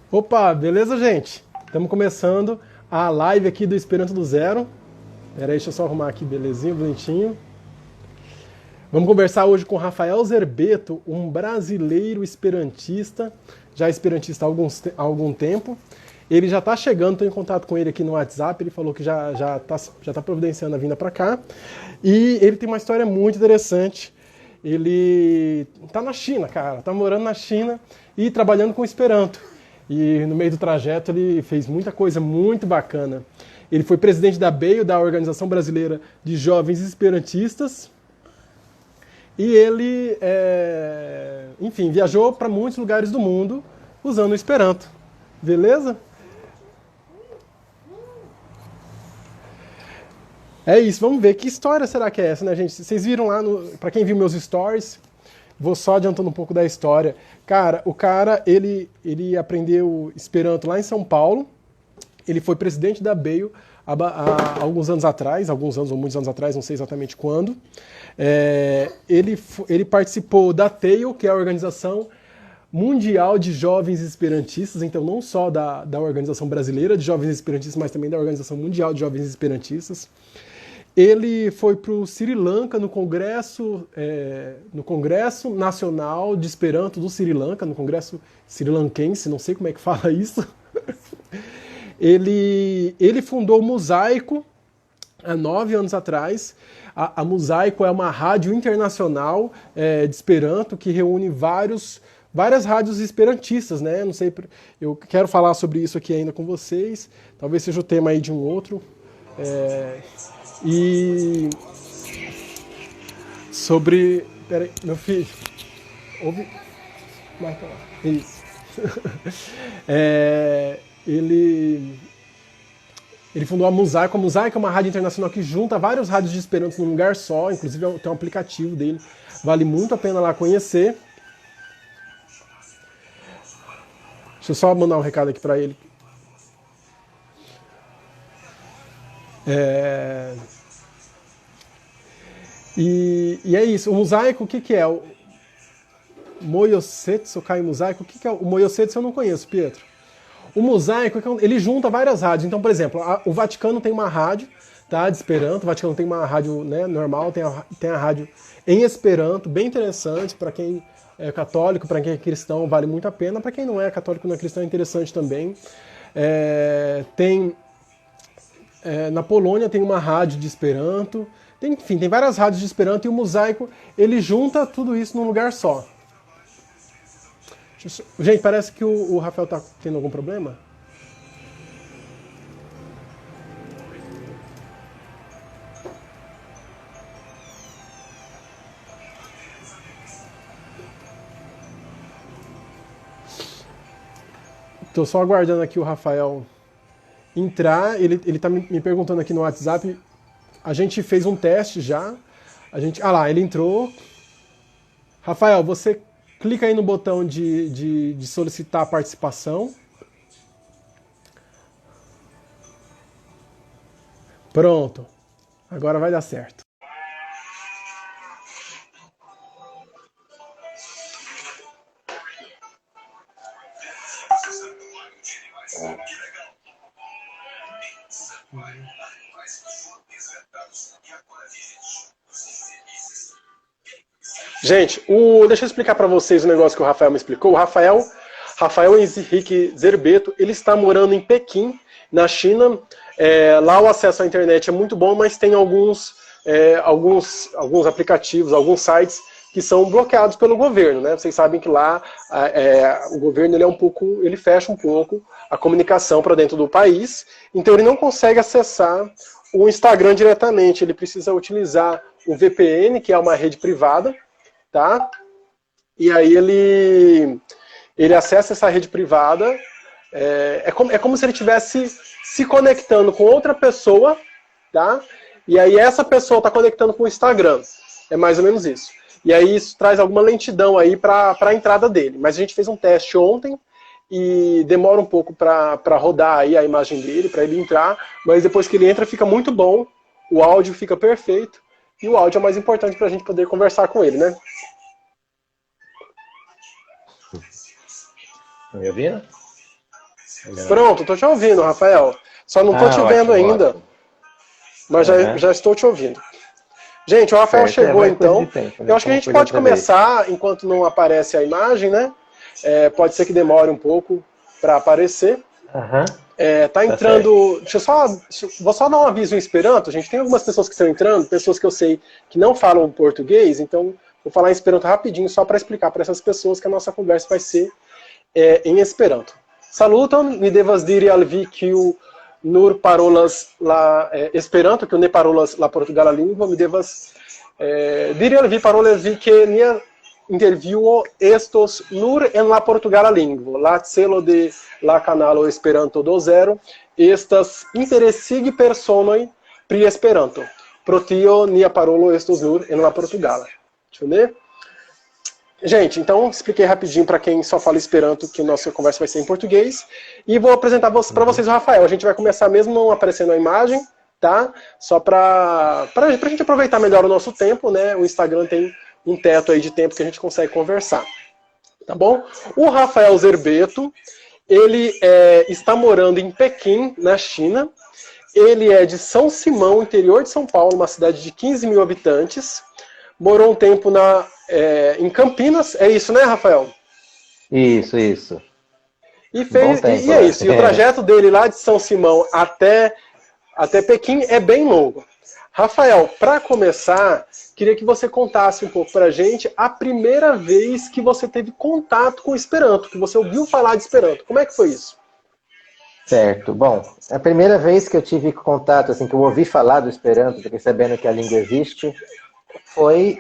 Opa, beleza, gente? Estamos começando a live aqui do Esperanto do Zero. Pera aí, deixa eu só arrumar aqui, belezinho, bonitinho. Vamos conversar hoje com Rafael Zerbeto, um brasileiro esperantista, já esperantista há algum tempo. Ele já está chegando, estou em contato com ele aqui no WhatsApp, ele falou que já tá providenciando a vinda para cá. E ele tem uma história muito interessante. Ele está na China, cara, está morando na China e trabalhando com Esperanto. E no meio do trajeto ele fez muita coisa muito bacana. Ele foi presidente da BEIO, da Organização Brasileira de Jovens Esperantistas. E ele, enfim, viajou para muitos lugares do mundo usando o Esperanto. Beleza? É isso, vamos ver que história será que é essa, né, gente? Vocês viram lá, para quem viu meus stories, vou só adiantando um pouco da história. Cara, o cara, ele aprendeu Esperanto lá em São Paulo. Ele foi presidente da BEIO há alguns anos atrás, alguns anos ou muitos anos atrás, não sei exatamente quando. Ele participou da TEIO, que é a Organização Mundial de Jovens Esperantistas, então não só da Organização Brasileira de Jovens Esperantistas, mas também da Organização Mundial de Jovens Esperantistas. Ele foi para o Sri Lanka no Congresso Nacional de Esperanto do Sri Lanka, no Congresso Sri Lankense, não sei como é que fala isso. Ele fundou o Mosaico há 9 anos atrás. A Mosaico é uma rádio internacional de Esperanto que reúne várias rádios esperantistas, né? Não sei, eu quero falar sobre isso aqui ainda com vocês. Talvez seja o tema aí de um outro. E sobre... Peraí, meu filho. Ouve... Marca lá. Isso. Ele fundou a Mosaico. A Mosaico é uma rádio internacional que junta vários rádios de Esperanto num lugar só. Inclusive tem um aplicativo dele. Vale muito a pena lá conhecer. Deixa eu só mandar um recado aqui para ele. E é isso. O Mosaico, o que é? O Moyosetsu Kai Mosaico, o que é? O Moyosetsu eu não conheço, Pietro. O Mosaico, ele junta várias rádios. Então, por exemplo, o Vaticano tem uma rádio, tá, de Esperanto. O Vaticano tem uma rádio, né, normal, tem a rádio em Esperanto, bem interessante para quem é católico, para quem é cristão, vale muito a pena. Para quem não é católico, não é cristão, é interessante também. Na Polônia tem uma rádio de Esperanto. Enfim, tem várias rádios de Esperanto e o Mosaico, ele junta tudo isso num lugar só. Gente, parece que o Rafael tá tendo algum problema. Tô só aguardando aqui o Rafael entrar. Ele tá me perguntando aqui no WhatsApp. A gente fez um teste já. Lá, ele entrou. Rafael, você clica aí no botão de solicitar a participação. Pronto. Agora vai dar certo. Gente, deixa eu explicar para vocês o negócio que o Rafael me explicou. O Rafael Henrique Zerbeto, ele está morando em Pequim, na China. Lá o acesso à internet é muito bom, mas tem alguns aplicativos, alguns sites que são bloqueados pelo governo, né? Vocês sabem que lá o governo ele fecha um pouco a comunicação para dentro do país, então ele não consegue acessar o Instagram diretamente. Ele precisa utilizar o VPN, que é uma rede privada, tá? E aí ele acessa essa rede privada. É como se ele estivesse se conectando com outra pessoa, tá? E aí essa pessoa está conectando com o Instagram. É mais ou menos isso. E aí isso traz alguma lentidão aí para a entrada dele. Mas a gente fez um teste ontem e demora um pouco para rodar aí a imagem dele, para ele entrar. Mas depois que ele entra fica muito bom, o áudio fica perfeito. E o áudio é o mais importante para a gente poder conversar com ele, né? Tá me ouvindo? Pronto, tô te ouvindo, Rafael. Só não tô te vendo Ótimo, ainda, ótimo. mas já estou te ouvindo. Gente, o Rafael Certo, chegou vai coisa de então. tempo, Eu né? acho que a Uma gente coisa pode outra vez. começar enquanto não aparece a imagem, né? Pode ser que demore um pouco para aparecer. Aham, Tá tá certo. entrando. Vou só dar um aviso em Esperanto. A gente tem algumas pessoas que estão entrando, pessoas que eu sei que não falam português, então vou falar em Esperanto rapidinho, só para explicar para essas pessoas que a nossa conversa vai ser em Esperanto. Saluton, mi devas diri al vi kiu nur parolas la Esperanto, kiu ne parolas la portugala lingvo, mi devas diri al vi parolas vi ke nia intervjuo estos nur en la portugala lingvo. La celo de la kanalo Esperanto do zero estas interesigi personoj pri Esperanto. Pro tio nia parolo estos nur en la portugala. Deixa eu ver. Gente, então expliquei rapidinho para quem só fala Esperanto que a nossa conversa vai ser em português. E vou apresentar para vocês o Rafael. A gente vai começar mesmo não aparecendo a imagem, tá? Só para a gente aproveitar melhor o nosso tempo, né? O Instagram tem um teto aí de tempo que a gente consegue conversar. Tá bom? O Rafael Zerbeto, ele está morando em Pequim, na China. Ele é de São Simão, interior de São Paulo, uma cidade de 15 mil habitantes. Morou um tempo em Campinas, é isso, né, Rafael? Isso, isso. E, Bom e tempo é lá. isso. E o trajeto dele lá de São Simão até Pequim é bem longo. Rafael, para começar, queria que você contasse um pouco para a gente a primeira vez que você teve contato com o Esperanto, que você ouviu falar de Esperanto. Como é que foi isso? Certo. Bom, a primeira vez que eu tive contato, assim, que eu ouvi falar do Esperanto, fiquei sabendo que a língua existe, foi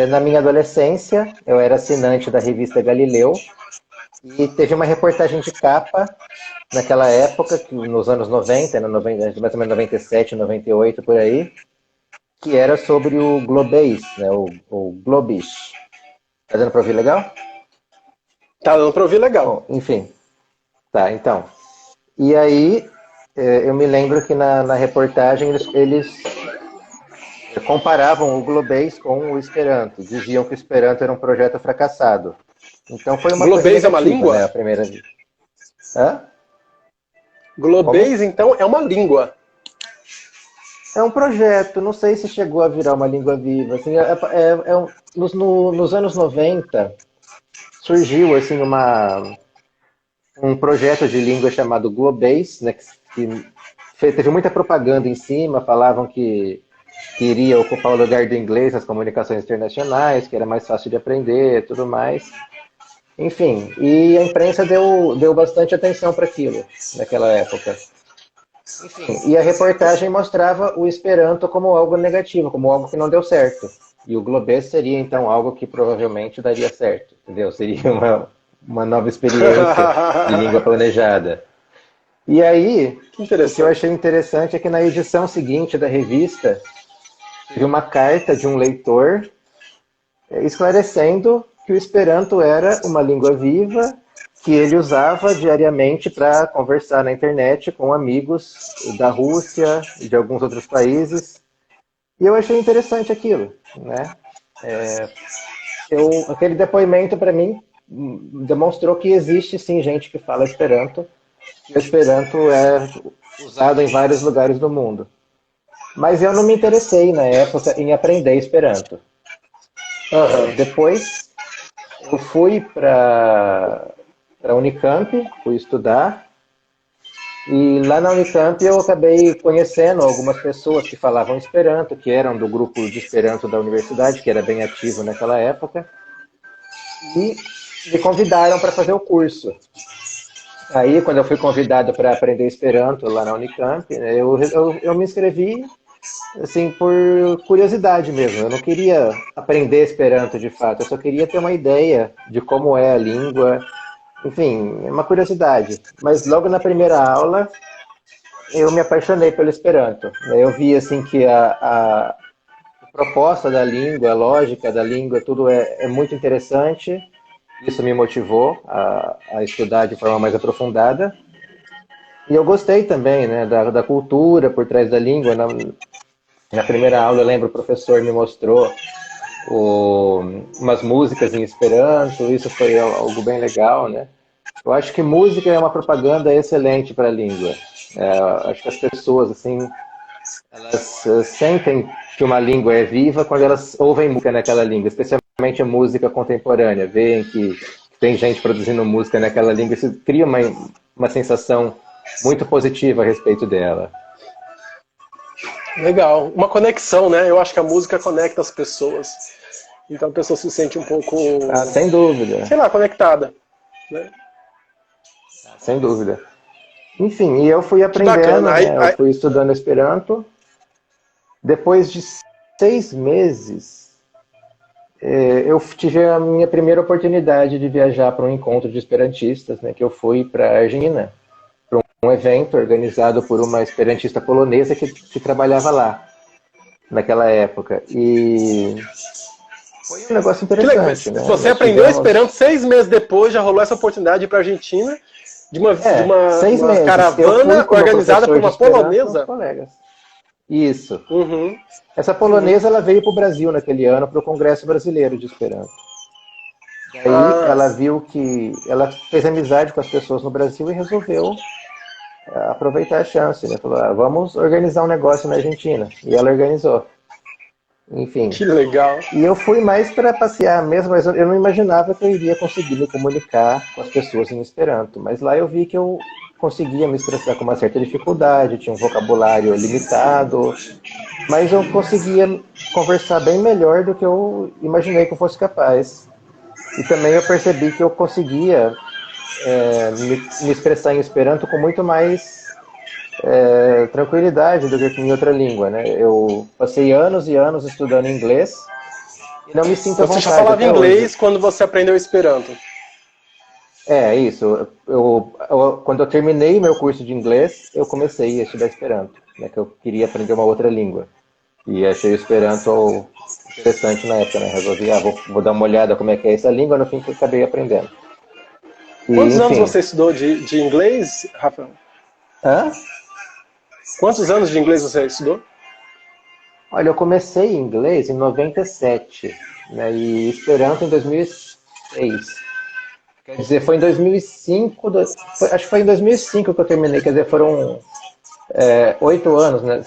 na minha adolescência. Eu era assinante da revista Galileu e teve uma reportagem de capa naquela época, nos anos 90, mais ou menos 97, 98, por aí, que era sobre o Globês, né, o Globish. Tá dando para ouvir legal? Tá dando para ouvir legal. Bom, enfim. Tá, então. E aí, eu me lembro que na reportagem eles comparavam o Globês com o Esperanto. Diziam que o Esperanto era um projeto fracassado. Então foi uma coisa Globês é uma negativa, língua? né? A primeira. Hã? Como? Globês, então, é uma língua. É um projeto, não sei se chegou a virar uma língua viva. Assim, nos anos 90 surgiu assim, um projeto de língua chamado Globês, né, que teve muita propaganda em cima, falavam que iria ocupar o lugar do inglês nas comunicações internacionais, que era mais fácil de aprender, tudo mais. Enfim, e a imprensa deu bastante atenção para aquilo naquela época. Enfim, e a reportagem mostrava o Esperanto como algo negativo, como algo que não deu certo. E o Globês seria então algo que provavelmente daria certo, entendeu? Seria uma nova experiência de língua planejada. E aí, Que o que eu interessante. achei interessante é que na edição seguinte da revista, teve uma carta de um leitor esclarecendo que o Esperanto era uma língua viva que ele usava diariamente para conversar na internet com amigos da Rússia e de alguns outros países. E eu achei interessante aquilo, né? Aquele depoimento para mim demonstrou que existe sim gente que fala Esperanto, e o Esperanto é usado em vários lugares do mundo. Mas eu não me interessei na época em aprender Esperanto. Uhum. Depois eu fui para a Unicamp, fui estudar, e lá na Unicamp eu acabei conhecendo algumas pessoas que falavam Esperanto, que eram do grupo de Esperanto da universidade, que era bem ativo naquela época, e me convidaram para fazer o curso. Aí, quando eu fui convidado para aprender Esperanto lá na Unicamp, né, eu me inscrevi assim, por curiosidade mesmo. Eu não queria aprender Esperanto de fato, eu só queria ter uma ideia de como é a língua. Enfim, é uma curiosidade. Mas logo na primeira aula, eu me apaixonei pelo Esperanto. Eu vi assim que a proposta da língua, a lógica da língua, tudo é muito interessante. Isso me motivou a estudar de forma mais aprofundada. E eu gostei também, né, da cultura por trás da língua. Na primeira aula, eu lembro, o professor me mostrou umas músicas em Esperanto, isso foi algo bem legal, né? Eu acho que música é uma propaganda excelente para a língua. Acho que as pessoas, assim, elas sentem que uma língua é viva quando elas ouvem música naquela língua, especialmente a música contemporânea. Veem que tem gente produzindo música naquela língua, isso cria uma sensação muito positiva a respeito dela. Legal. Uma conexão, né? Eu acho que a música conecta as pessoas. Então a pessoa se sente um pouco, Sem dúvida. sei lá, conectada, né? Sem dúvida. Enfim, e eu fui aprendendo, né? Eu fui estudando Esperanto. Depois de 6 meses, eu tive a minha primeira oportunidade de viajar para um encontro de esperantistas, né? Que eu fui para a Argentina, para um evento organizado por uma esperantista polonesa que trabalhava lá, naquela época. E foi um negócio interessante, né? Você aprendeu Esperanto 6 meses depois, já rolou essa oportunidade para a Argentina, de uma 6 meses. caravana organizada por uma polonesa. Colegas. Isso. Uhum. Essa polonesa ela veio para o Brasil naquele ano para o Congresso Brasileiro de Esperanto. Daí ela viu que ela fez amizade com as pessoas no Brasil e resolveu aproveitar a chance, né? Falou, vamos organizar um negócio na Argentina. E ela organizou. Enfim. Que legal. E eu fui mais para passear mesmo, mas eu não imaginava que eu iria conseguir me comunicar com as pessoas em Esperanto. Mas lá eu vi que eu conseguia me expressar com uma certa dificuldade, tinha um vocabulário limitado, mas eu conseguia conversar bem melhor do que eu imaginei que eu fosse capaz. E também eu percebi que eu conseguia me expressar em Esperanto com muito mais tranquilidade do que em outra língua, né? Eu passei anos e anos estudando inglês e não me sinto à vontade. Você já falava inglês hoje. Quando você aprendeu Esperanto? Isso. Quando eu terminei meu curso de inglês, eu comecei a estudar Esperanto, né? Que eu queria aprender uma outra língua. E achei o Esperanto interessante na época, né? Resolvi, vou dar uma olhada como é que é essa língua, no fim que eu acabei aprendendo. Quantos anos você estudou de inglês, Rafael? Quantos anos de inglês você estudou? Olha, eu comecei inglês em 97, né, e Esperanto em 2006. Quer dizer, foi em 2005, acho que foi em 2005 que eu terminei, quer dizer, foram 8 anos, né,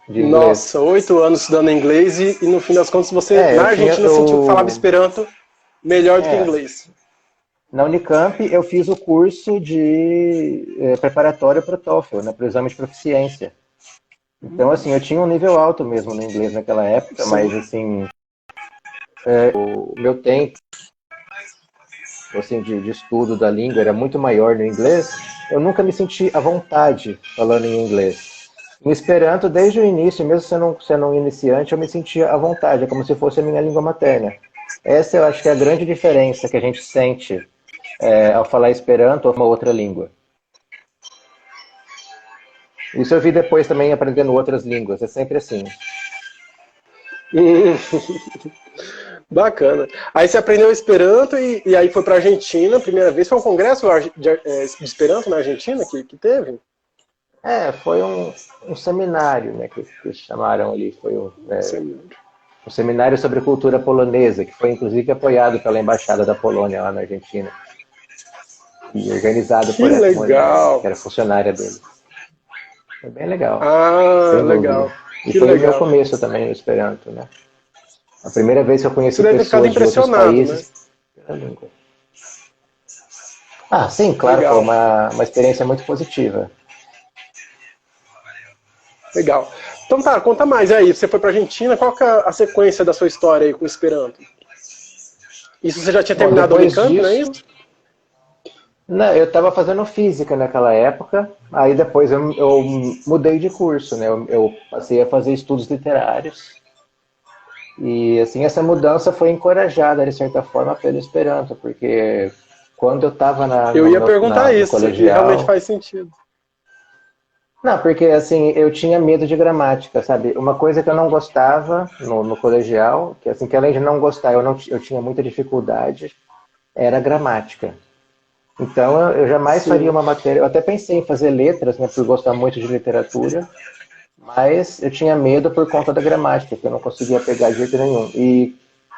de inglês. Nossa, 8 anos estudando inglês e no fim das contas você, na Argentina, sentiu que falava Esperanto melhor do que inglês. Na Unicamp, eu fiz o curso de preparatório para o TOEFL, né, para o exame de proficiência. Então, assim, eu tinha um nível alto mesmo no inglês naquela época, mas, assim, o meu tempo assim, de estudo da língua era muito maior no inglês, eu nunca me senti à vontade falando em inglês. Em Esperanto, desde o início, mesmo sendo um iniciante, eu me sentia à vontade, é como se fosse a minha língua materna. Essa eu acho que é a grande diferença que a gente sente ao falar Esperanto ou uma outra língua. Isso eu vi depois também aprendendo outras línguas, é sempre assim. Bacana. Aí você aprendeu Esperanto e aí foi para a Argentina, primeira vez. Foi um congresso de Esperanto na Argentina que teve? Foi um seminário, né, que chamaram ali. Foi um seminário sobre cultura polonesa, que foi inclusive apoiado pela Embaixada da Polônia lá na Argentina. E organizado por essa mulher, que era funcionária dele. Foi bem legal. Legal. E foi o meu começo também no Esperanto, né? A primeira vez que eu conheci pessoas de outros países. Né? Sim, claro, foi uma experiência muito positiva. Legal. Então tá, conta mais aí. Você foi para a Argentina, qual que é a sequência da sua história aí com o Esperanto? Isso você já tinha terminado o Unicamp, não é isso? Não, eu estava fazendo física naquela época, aí depois eu mudei de curso, né? Eu passei a fazer estudos literários. E assim, essa mudança foi encorajada, de certa forma, pelo Esperanto, porque quando eu estava Eu ia perguntar isso, colegial, realmente faz sentido. Não, porque assim, eu tinha medo de gramática, sabe? Uma coisa que eu não gostava no colegial, que assim, que além de não gostar, eu tinha muita dificuldade, era gramática. Então, eu jamais faria uma matéria... Eu até pensei em fazer letras, né, por gostar muito de literatura, mas eu tinha medo por conta da gramática, que eu não conseguia pegar de jeito nenhum. E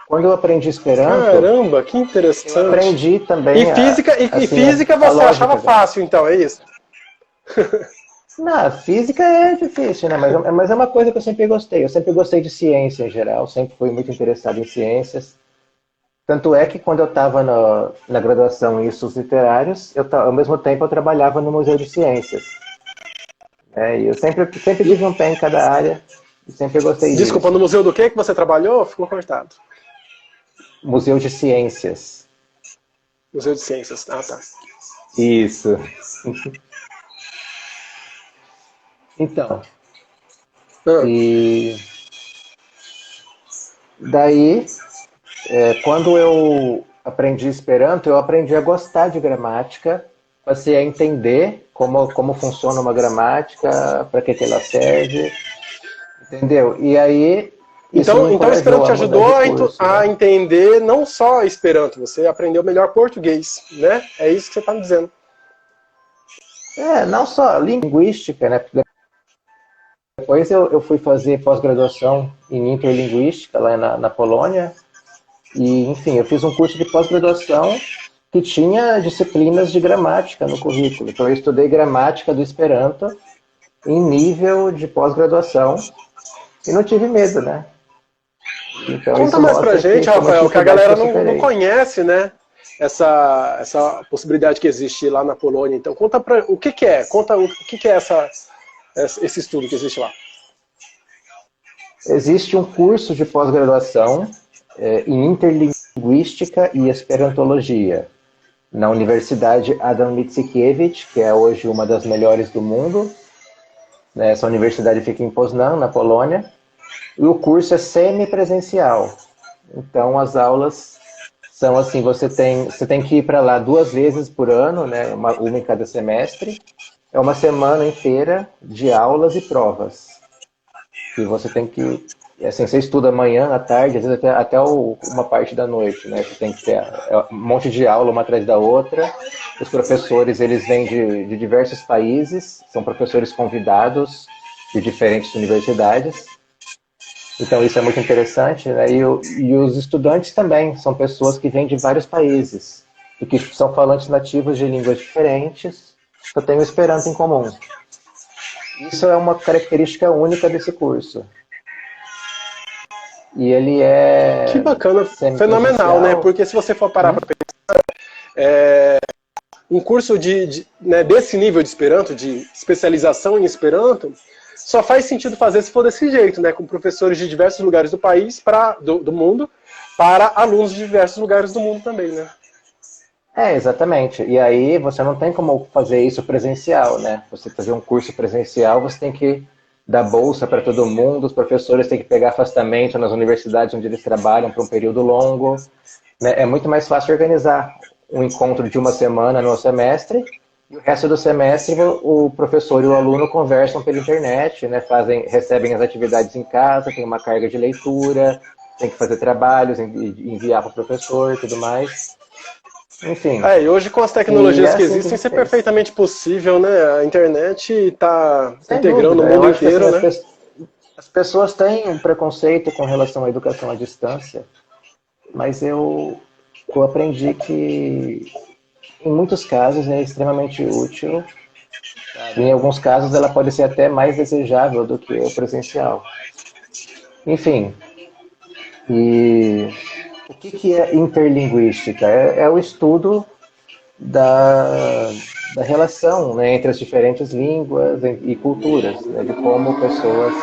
Quando eu aprendi Esperanto, Caramba, que eu interessante. aprendi também E assim, física a você achava lógica dela. fácil, então, é isso? Na física é difícil, né? Mas é uma coisa que eu sempre gostei. Eu sempre gostei de ciência em geral, sempre fui muito interessado em ciências. Tanto é que quando eu estava na graduação em estudos literários, ao mesmo tempo eu trabalhava no Museu de Ciências. E eu sempre tive um pé em cada área e sempre gostei Desculpa, no disso. museu do que você trabalhou? Ficou cortado. Museu de Ciências. Museu de Ciências. Ah, tá. Isso. Então, Ah, e daí, quando eu aprendi Esperanto, eu aprendi a gostar de gramática, passei a entender como funciona uma gramática, para que ela serve, entendeu? E aí, isso me então o encorajou Esperanto te a mudar ajudou de curso, a né? entender não só Esperanto, você aprendeu melhor português, né? É isso que você está me dizendo. Não só linguística, né? Depois eu fui fazer pós-graduação em interlinguística lá na Polônia. E, enfim, eu fiz um curso de pós-graduação que tinha disciplinas de gramática no currículo. Então, eu estudei gramática do Esperanto em nível de pós-graduação e não tive medo, né? Então, Conta isso mais pra mostra que gente, foi uma Rafael, que a dificuldade que galera eu não superei. conhece, né? Essa possibilidade que existe lá na Polônia. Então, conta o que é. Conta o que é esse estudo que existe lá. Existe um curso de pós-graduação em interlinguística e esperantologia na Universidade Adam Mickiewicz, que é hoje uma das melhores do mundo. Né? Essa universidade fica em Poznan, na Polônia. E o curso é semipresencial. Então, as aulas são assim, você tem que ir para lá 2 vezes por ano, né? Uma em cada semestre. É uma semana inteira de aulas e provas. Que você tem que, assim, você estuda amanhã, à tarde, às vezes até uma parte da noite, né? Você tem que ter um monte de aula uma atrás da outra. Os professores, eles vêm de diversos países, são professores convidados de diferentes universidades. Então isso é muito interessante, né? E os estudantes também são pessoas que vêm de vários países e que são falantes nativos de línguas diferentes, que têm o Esperanto em comum. Isso é uma característica única desse curso. E ele Que é bacana, fenomenal, né? semipresencial. Porque se você for parar para um curso né, desse nível de Esperanto, de especialização em Esperanto, só faz sentido fazer se for desse jeito, né? Com professores de diversos lugares do país, do mundo, para alunos de diversos lugares do mundo também, né? Exatamente. E aí você não tem como fazer isso presencial, né? Você fazer um curso presencial, você tem que dar bolsa para todo mundo, os professores têm que pegar afastamento nas universidades onde eles trabalham por um período longo. Né? É muito mais fácil organizar um encontro de uma semana no semestre e o resto do semestre o professor e o aluno conversam pela internet, né? Recebem as atividades em casa, tem uma carga de leitura, tem que fazer trabalhos, enviar para o professor e tudo mais. Enfim, E hoje com as e é tecnologias que assim que a existem, gente isso é fez. perfeitamente possível, né? A internet está Sem integrando o dúvida, eu mundo acho que assim, inteiro, né? as pessoas têm um preconceito com relação à educação à distância, mas eu aprendi que em muitos casos é extremamente útil. Em alguns casos ela pode ser até mais desejável do que o presencial. Enfim, e o que é interlinguística? É o estudo da relação, né, entre as diferentes línguas e culturas, né, de como pessoas,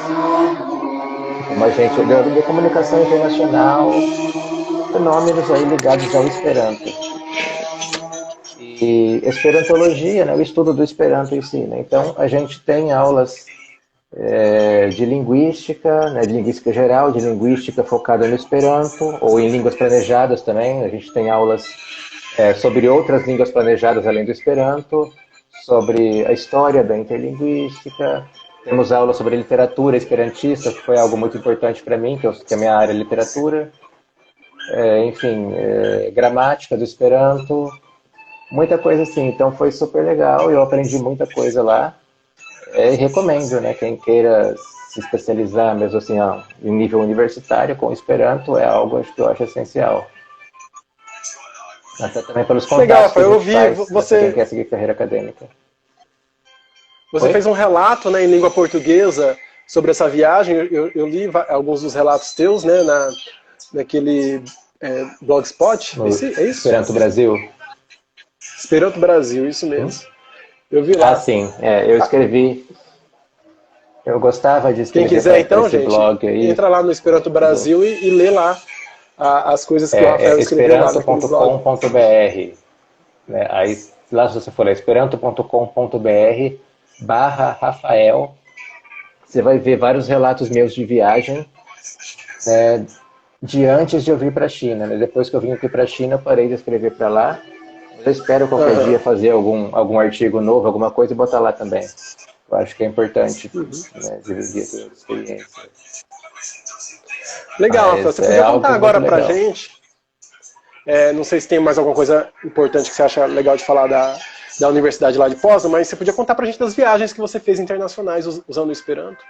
como a gente, da comunicação internacional, fenômenos aí ligados ao Esperanto. E esperantologia, né, o estudo do Esperanto em si. Né? Então, a gente tem aulas de linguística, né, de linguística geral, de linguística focada no Esperanto, ou em línguas planejadas também. A gente tem aulas sobre outras línguas planejadas além do Esperanto, sobre a história da interlinguística. Temos aulas sobre literatura esperantista, que foi algo muito importante para mim, que a minha área é literatura. Enfim, gramática do Esperanto, muita coisa assim. Então foi super legal, eu aprendi muita coisa lá. E recomendo, né? Quem queira se especializar mesmo assim, ó, em nível universitário com Esperanto é algo que eu acho essencial. Até também pelos Legal, contatos que a Rafael, eu gente vi faz, né, para quem você, quer seguir carreira acadêmica. você Oi? fez um relato, né, em língua portuguesa sobre essa viagem. Eu li alguns dos relatos teus, né, naquele Blogspot, No é isso? Esperanto Brasil. Esperanto Brasil, isso Sim? mesmo. Eu vi Ah, lá. sim. Eu escrevi. Eu gostava de Quem escrever quiser, para então, esse gente, blog aí. entra lá no Esperanto Do, Brasil e lê lá as coisas que o Rafael escreveu lá naquele blog. esperanto.com.br, né? Aí, lá se você for lá, esperanto.com.br/Rafael, você vai ver vários relatos meus de viagem, né, de antes de eu vir para a China. Né? Depois que eu vim aqui para a China, eu parei de escrever para lá. Eu espero qualquer Aham. dia fazer algum artigo novo, alguma coisa e botar lá também. Eu acho que é importante, né, dividir essa experiência. Legal, Rafael. Mas Você é podia contar algo muito agora pra legal. gente, não sei se tem mais alguma coisa importante que você acha legal de falar da universidade lá de Poznań, mas você podia contar pra gente das viagens que você fez internacionais usando o Esperanto.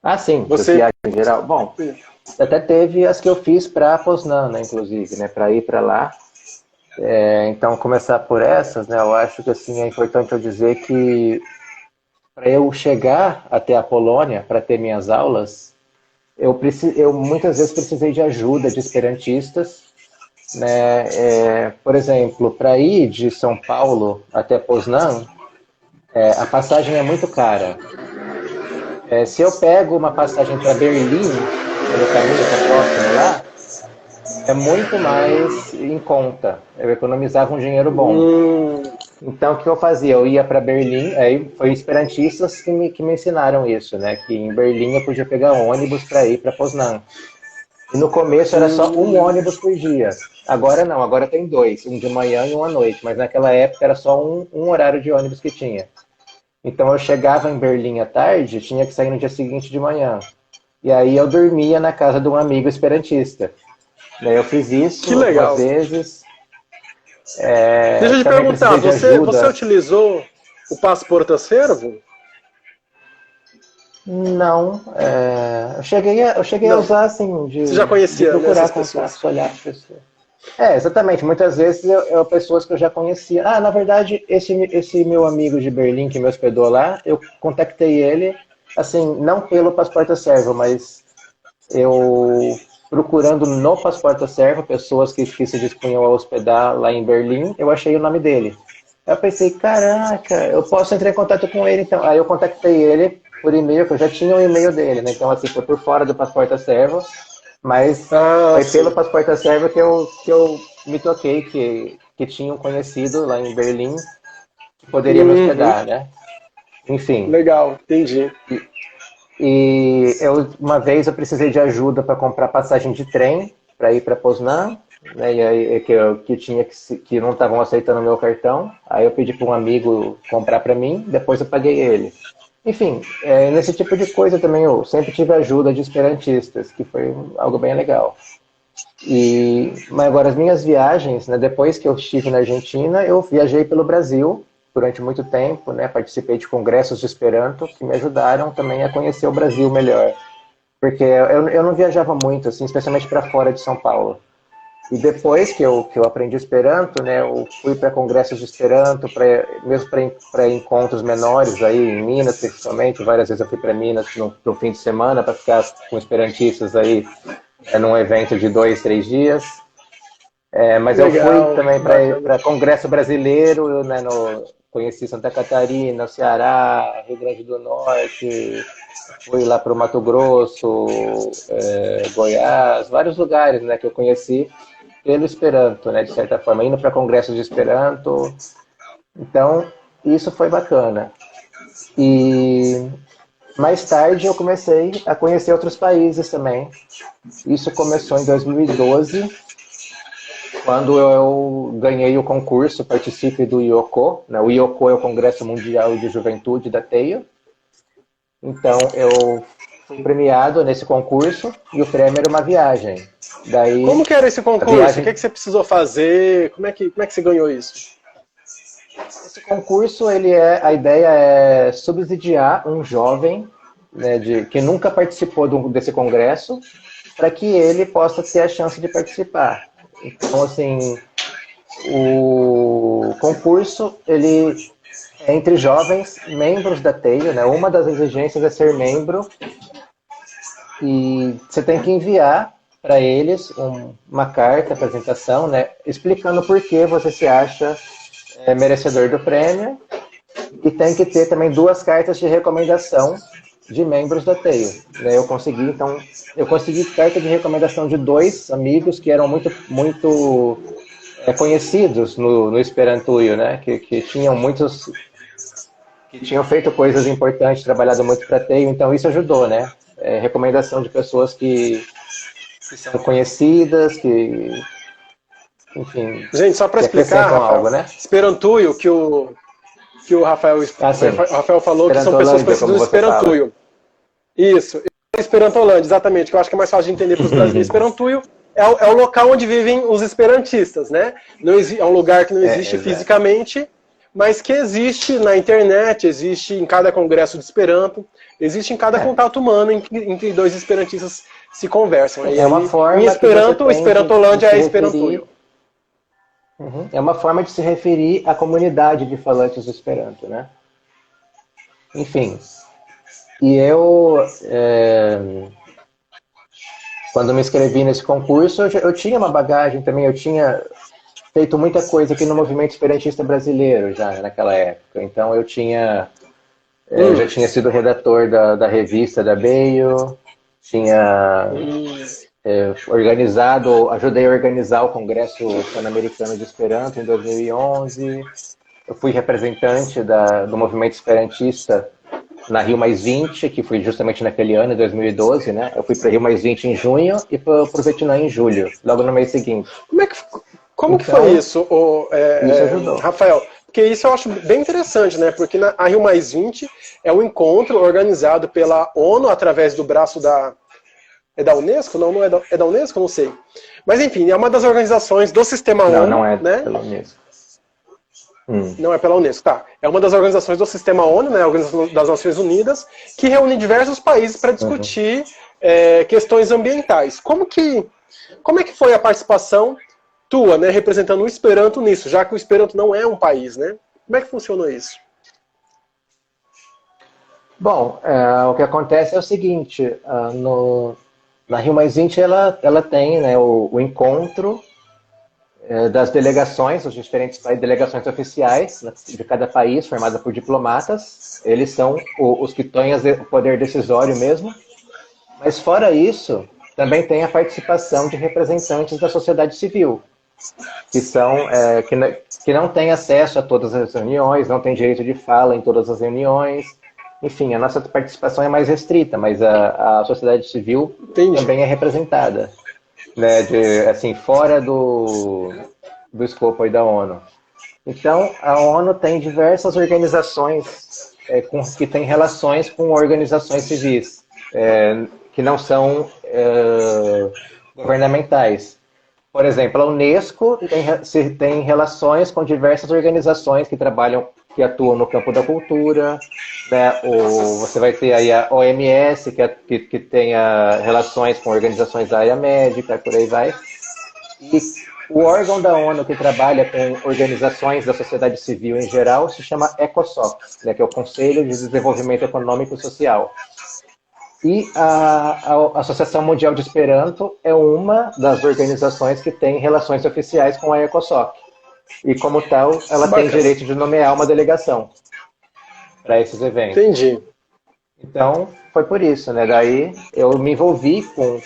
Ah, sim, das Você. viagens em geral. Bom, até teve as que eu fiz para Poznan, né, inclusive, né, para ir para lá. Então, começar por essas, né, eu acho que assim, é importante eu dizer que para eu chegar até a Polônia, para ter minhas aulas, eu muitas vezes precisei de ajuda de esperantistas, né? Por exemplo, para ir de São Paulo até Poznan, a passagem é muito cara. Se eu pego uma passagem para Berlim, pelo caminho que é próximo lá, é muito mais em conta. Eu economizava um dinheiro bom. Hum, Então, o que eu fazia? Eu ia para Berlim, aí foi esperantistas que me ensinaram isso, né? Que em Berlim eu podia pegar um ônibus para ir para Poznan. E no começo era só um hum, ônibus por dia. Agora não, agora tem dois, um de manhã e um à noite. Mas naquela época era só um horário de ônibus que tinha. Então eu chegava em Berlim à tarde, tinha que sair no dia seguinte de manhã. E aí eu dormia na casa de um amigo esperantista. Daí eu fiz isso que algumas legal. vezes. Deixa eu te Também perguntar, precisei de você ajuda. utilizou o passaporte a servo? Não, eu cheguei a Não. usar assim, Você já de conhecia, né, procurar essas pessoas? contatos, olhar para pessoas. Exatamente. Muitas vezes pessoas que eu já conhecia. Ah, na verdade, esse meu amigo de Berlim que me hospedou lá, eu contactei ele, assim, não pelo Passaporte Servo, mas eu procurando no Passaporte Servo pessoas que se dispunham a hospedar lá em Berlim, eu achei o nome dele. Aí eu pensei, caraca, eu posso entrar em contato com ele então. Aí eu contactei ele por e-mail, que eu já tinha o e-mail dele, né? Então, assim, foi por fora do Passaporte Servo, mas Ah, foi pelo sim. Passaporte Servo que eu me toquei que tinha um conhecido lá em Berlim que poderia me Uhum. hospedar, né? Enfim, Legal, entendi. uma vez eu precisei de ajuda para comprar passagem de trem para ir para Poznan, né? E aí que não estavam aceitando o meu cartão. Aí eu pedi para um amigo comprar para mim, depois eu paguei ele. Enfim, nesse tipo de coisa também eu sempre tive ajuda de esperantistas, que foi algo bem legal. Mas agora as minhas viagens, né, depois que eu estive na Argentina, eu viajei pelo Brasil durante muito tempo, né, participei de congressos de Esperanto que me ajudaram também a conhecer o Brasil melhor, porque eu não viajava muito, assim, especialmente para fora de São Paulo. E depois que eu aprendi Esperanto, né, eu fui para congressos de Esperanto, mesmo para encontros menores aí em Minas, principalmente. Várias vezes eu fui para Minas no fim de semana para ficar com esperantistas aí num evento de 2, 3 dias. Mas eu fui Legal, também bacana. para Congresso Brasileiro, né, conheci Santa Catarina, Ceará, Rio Grande do Norte, fui lá para o Mato Grosso, Goiás, vários lugares, né, que eu conheci pelo Esperanto, né, de certa forma, indo para congressos de Esperanto. Então, isso foi bacana. E mais tarde eu comecei a conhecer outros países também. Isso começou em 2012, quando eu ganhei o concurso, participe do IOCO, né? O IOCO é o Congresso Mundial de Juventude da TEIA. Então, eu fui premiado nesse concurso e o prêmio era uma viagem. Como Daí, que era esse a concurso? O que, viagem. é que você precisou fazer? Como é que você ganhou isso? Esse concurso, a ideia é subsidiar um jovem né, que nunca participou desse congresso, para que ele possa ter a chance de participar. Então, assim, o concurso, ele é entre jovens, membros da TEIO, né? Uma das exigências é ser membro, e você tem que enviar para eles uma carta, apresentação, né? Explicando por que você se acha merecedor do prêmio, e tem que ter também 2 cartas de recomendação de membros da TEIO. Né? Eu consegui carta de recomendação de 2 amigos que eram muito conhecidos no Esperantuio, né? Que tinham feito coisas importantes, trabalhado muito para a TEIO, então isso ajudou, né? Recomendação de pessoas que são conhecidas, que, enfim, Gente, só para que explicar, acrescentam Rafael, algo, né? Esperantuio, que o Rafael falou, que são pessoas conhecidas do Esperantuio. Isso, Esperantolândia, exatamente, que eu acho que é mais fácil de entender para os brasileiros. Esperantuio é o local onde vivem os esperantistas, né? É um lugar que não existe fisicamente, mas que existe na internet, existe em cada congresso de Esperanto, existe em cada contato humano em que 2 esperantistas se conversam. É uma forma em Esperanto, que Esperantolândia é Esperantuio. É uma forma de se referir à comunidade de falantes do Esperanto, né? Enfim, e eu, quando me inscrevi nesse concurso, eu tinha uma bagagem também, eu tinha feito muita coisa aqui no movimento esperantista brasileiro já naquela época. Então eu já tinha sido redator da revista da BEIO, tinha ajudei a organizar o Congresso Pan-Americano de Esperanto em 2011. Eu fui representante do movimento esperantista na Rio+20, que foi justamente naquele ano, em 2012, né? Eu fui para Rio+20 em junho e para o Vietnã em julho, logo no mês seguinte. Como que foi isso, isso ajudou. Rafael? Porque isso eu acho bem interessante, né? Porque a Rio+20 é um encontro organizado pela ONU através do braço da... É da Unesco? Não é da Unesco? Não sei. Mas enfim, é uma das organizações do sistema ONU. Não é né? pela Unesco. Não é pela Unesco, tá. É uma das organizações do sistema ONU, né? A Organização das Nações Unidas, que reúne diversos países para discutir questões ambientais. Como é que foi a participação tua, né, representando o Esperanto nisso, já que o Esperanto não é um país, né? Como é que funcionou isso? Bom, o que acontece é o seguinte, na Rio+20 ela tem, né, o encontro das delegações, os diferentes delegações oficiais de cada país, formada por diplomatas. Eles são os que têm o poder decisório mesmo. Mas fora isso, também tem a participação de representantes da sociedade civil, que são que não têm acesso a todas as reuniões, não têm direito de fala em todas as reuniões. Enfim, a nossa participação é mais restrita, mas a sociedade civil também é representada, né, assim, fora do escopo aí da ONU. Então, a ONU tem diversas organizações que têm relações com organizações civis, que não são governamentais. Por exemplo, a Unesco tem relações com diversas organizações que atuam no campo da cultura, né? Você vai ter aí a OMS, que tem relações com organizações da área médica, por aí vai. E o órgão da ONU que trabalha com organizações da sociedade civil em geral se chama ECOSOC, né? Que é o Conselho de Desenvolvimento Econômico e Social. E a Associação Mundial de Esperanto é uma das organizações que tem relações oficiais com a ECOSOC. E, como tal, ela tem direito de nomear uma delegação para esses eventos. Entendi. Então, foi por isso, né? Daí eu me envolvi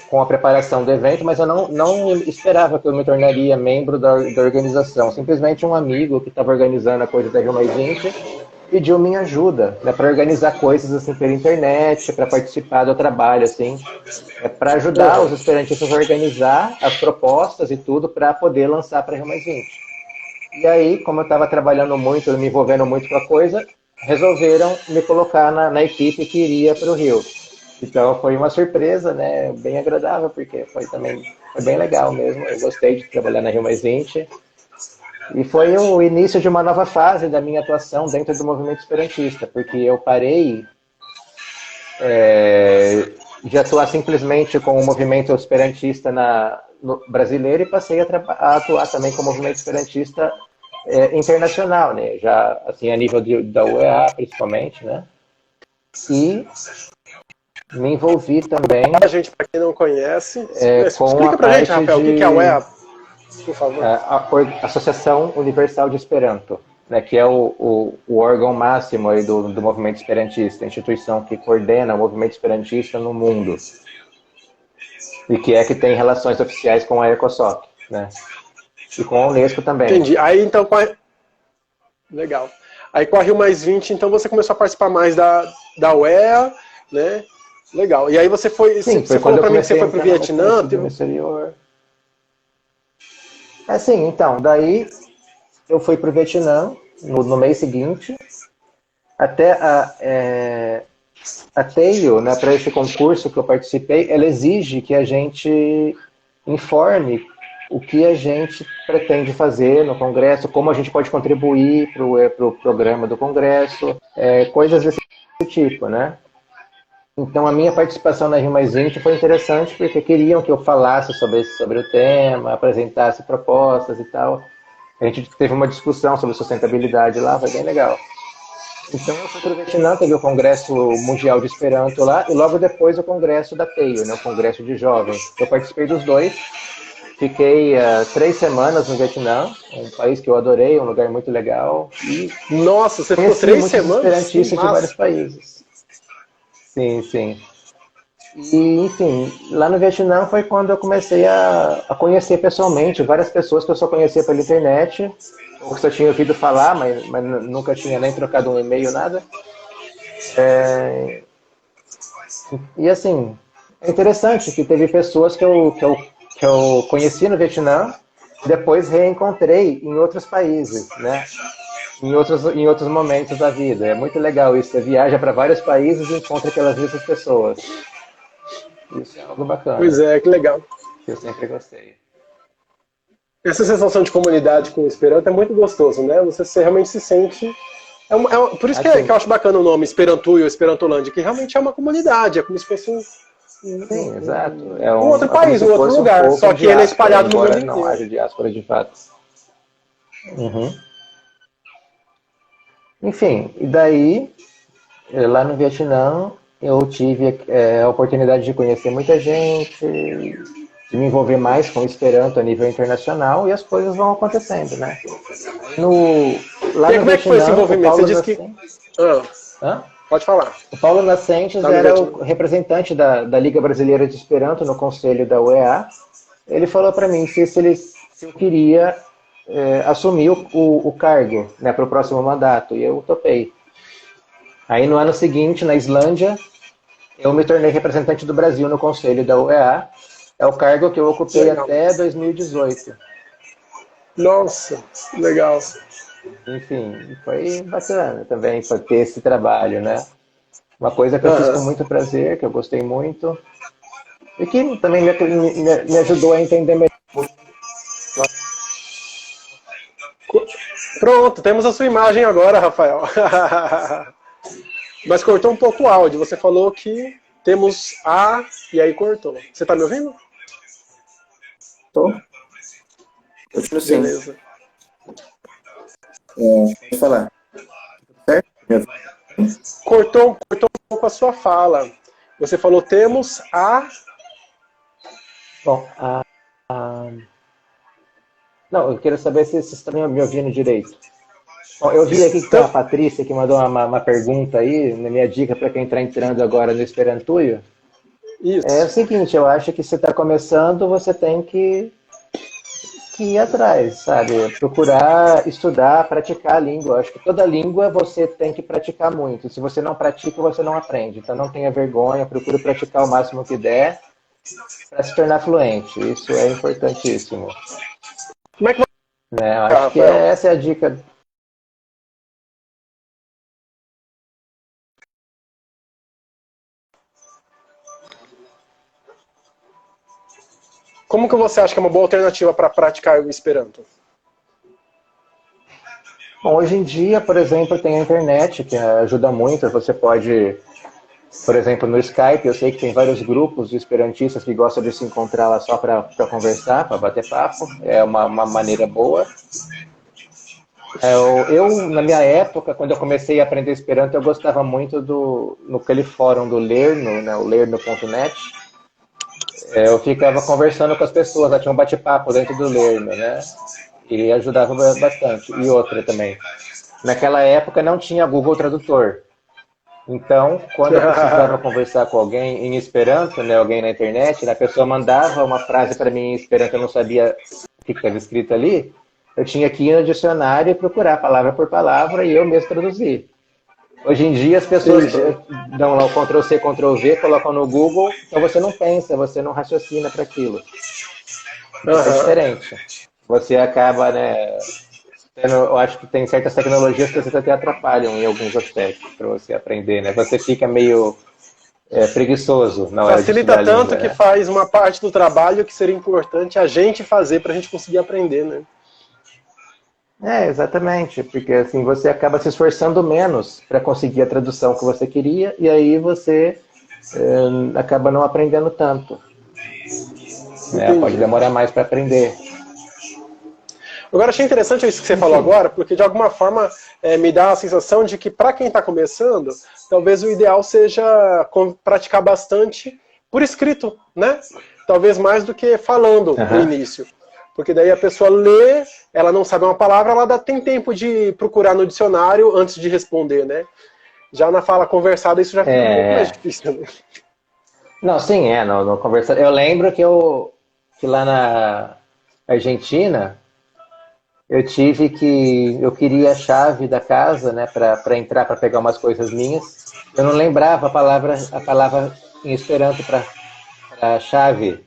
com a preparação do evento, mas eu não esperava que eu me tornaria membro da organização. Simplesmente um amigo que estava organizando a coisa da Rio+20 pediu minha ajuda, né, para organizar coisas assim pela internet, para participar do trabalho, assim, para ajudar os esperantistas a organizar as propostas e tudo para poder lançar para a Rio+20. E aí, como eu estava trabalhando muito, me envolvendo muito com a coisa, resolveram me colocar na equipe que iria para o Rio. Então foi uma surpresa, né, bem agradável, porque foi bem legal mesmo. Eu gostei de trabalhar na Rio+20. E foi o início de uma nova fase da minha atuação dentro do movimento esperantista, porque eu parei de atuar simplesmente com o movimento esperantista no brasileiro e passei a atuar também com o movimento esperantista internacional, né? Já assim a nível da UEA principalmente, né? E me envolvi também A gente, para quem não conhece, com a explica pra gente, parte Rafael, o que é a UEA, por favor. a Associação Universal de Esperanto, né, que é o órgão máximo aí do movimento esperantista, a instituição que coordena o movimento esperantista no mundo e que tem relações oficiais com a ECOSOC, né, e com a Unesco também. Entendi. Aí então, legal. Aí com a Rio Mais 20, então você começou a participar mais da UEA, né? Legal. E aí você foi. Sim, você falou para mim que você foi para o Vietnã. No exterior. Sim, então, daí eu fui para o Vietnã no mês seguinte, até a TEIO, né, para esse concurso que eu participei, ela exige que a gente informe o que a gente pretende fazer no Congresso, como a gente pode contribuir para o programa do Congresso, coisas desse tipo, né? Então a minha participação na Rio Mais 20 foi interessante porque queriam que eu falasse sobre o tema, apresentasse propostas e tal. A gente teve uma discussão sobre sustentabilidade lá, foi bem legal. Então eu fui para o Vietnã, teve o Congresso Mundial de Esperanto lá, e logo depois o Congresso da TEIO, né, o Congresso de Jovens. Eu participei dos dois, fiquei 3 semanas no Vietnã, um país que eu adorei, um lugar muito legal. E nossa, você ficou 3 semanas? Esperantistas de vários países. Sim, sim. E, enfim, lá no Vietnã foi quando eu comecei a conhecer pessoalmente várias pessoas que eu só conhecia pela internet, ou que só tinha ouvido falar, mas nunca tinha nem trocado um e-mail, nada. E, assim, é interessante que teve pessoas que eu conheci no Vietnã, depois reencontrei em outros países, né? Em outros momentos da vida. É muito legal isso. Você viaja para vários países e encontra aquelas mesmas pessoas. Isso é algo bacana. Pois é, que legal. Eu sempre gostei. Essa sensação de comunidade com o Esperanto é muito gostoso, né? Você realmente se sente. Por isso assim, que eu acho bacana o nome Esperantuio ou Esperantolândia, que realmente é uma comunidade, é como se fosse sim, exato. Um outro país, um outro lugar, só que ele é espalhado no mundo inteiro. Não haja diáspora de fato. Uhum. Enfim, e daí, lá no Vietnã, eu tive a oportunidade de conhecer muita gente, de me envolver mais com o Esperanto a nível internacional, e as coisas vão acontecendo, né? Lá no como é que foi esse envolvimento? Você disse que... Pode falar. O Paulo Nascentes era o representante da Liga Brasileira de Esperanto no conselho da UEA. Ele falou para mim se eu queria assumir o cargo, né, para o próximo mandato, e eu topei. Aí no ano seguinte, na Islândia, eu me tornei representante do Brasil no conselho da UEA. É o cargo que eu ocupei até 2018. Nossa, legal. Enfim, foi bacana também para ter esse trabalho, né? Uma coisa que eu fiz com muito prazer, que eu gostei muito, e que também me ajudou a entender melhor. Pronto, temos a sua imagem agora, Rafael. Mas cortou um pouco o áudio. Você falou que temos e aí cortou. Você está me ouvindo? Tô. Continua sim. Beleza. Pode falar. Certo? Cortou um pouco a sua fala. Você falou temos Bom, não, eu quero saber se vocês estão me ouvindo direito. Bom, eu vi aqui que tem a Patrícia que mandou uma pergunta aí, na minha dica para quem está entrando agora no Esperantuio. Isso. É o seguinte, eu acho que se está começando, você tem que ir atrás, sabe? Procurar estudar, praticar a língua. Eu acho que toda língua você tem que praticar muito. Se você não pratica, você não aprende. Então não tenha vergonha, procure praticar o máximo que der para se tornar fluente. Isso é importantíssimo. Como é que né? Eu acho que essa é a dica. Como que você acha que é uma boa alternativa para praticar o Esperanto? Bom, hoje em dia, por exemplo, tem a internet, que ajuda muito. Você pode Por exemplo, no Skype, eu sei que tem vários grupos de esperantistas que gostam de se encontrar lá só para conversar, para bater papo. É uma maneira boa. Na minha época, quando eu comecei a aprender Esperanto, eu gostava muito naquele fórum do Lerno, né, o lerno.net. Eu ficava conversando com as pessoas, tinha um bate-papo dentro do Lerno, né? E ajudava bastante. E outra também. Naquela época não tinha Google Tradutor. Então, quando eu precisava conversar com alguém em Esperanto, né, alguém na internet, a pessoa mandava uma frase para mim em Esperanto, eu não sabia o que estava escrito ali, eu tinha que ir no dicionário e procurar palavra por palavra e eu mesmo traduzir. Hoje em dia as pessoas dão lá o Ctrl+C, Ctrl+V, colocam no Google, então você não pensa, você não raciocina para aquilo. É diferente. Você acaba, né, eu acho que tem certas tecnologias que você até atrapalham em alguns aspectos para você aprender, né? Você fica meio preguiçoso na hora de estudar a língua, Facilita tanto que faz uma parte do trabalho que seria importante a gente fazer para a gente conseguir aprender, né? Exatamente, porque assim você acaba se esforçando menos para conseguir a tradução que você queria e aí você acaba não aprendendo tanto. Pode demorar mais para aprender. Agora, achei interessante isso que você falou agora, porque de alguma forma me dá a sensação de que para quem está começando, talvez o ideal seja praticar bastante por escrito, né? Talvez mais do que falando no início. Porque daí a pessoa lê, ela não sabe uma palavra, ela tem tempo de procurar no dicionário antes de responder, né? Já na fala conversada isso já fica um pouco mais difícil, né? Não, sim, no conversar. Eu lembro que lá na Argentina eu queria a chave da casa, né, para entrar, para pegar umas coisas minhas. Eu não lembrava a palavra em Esperanto para chave.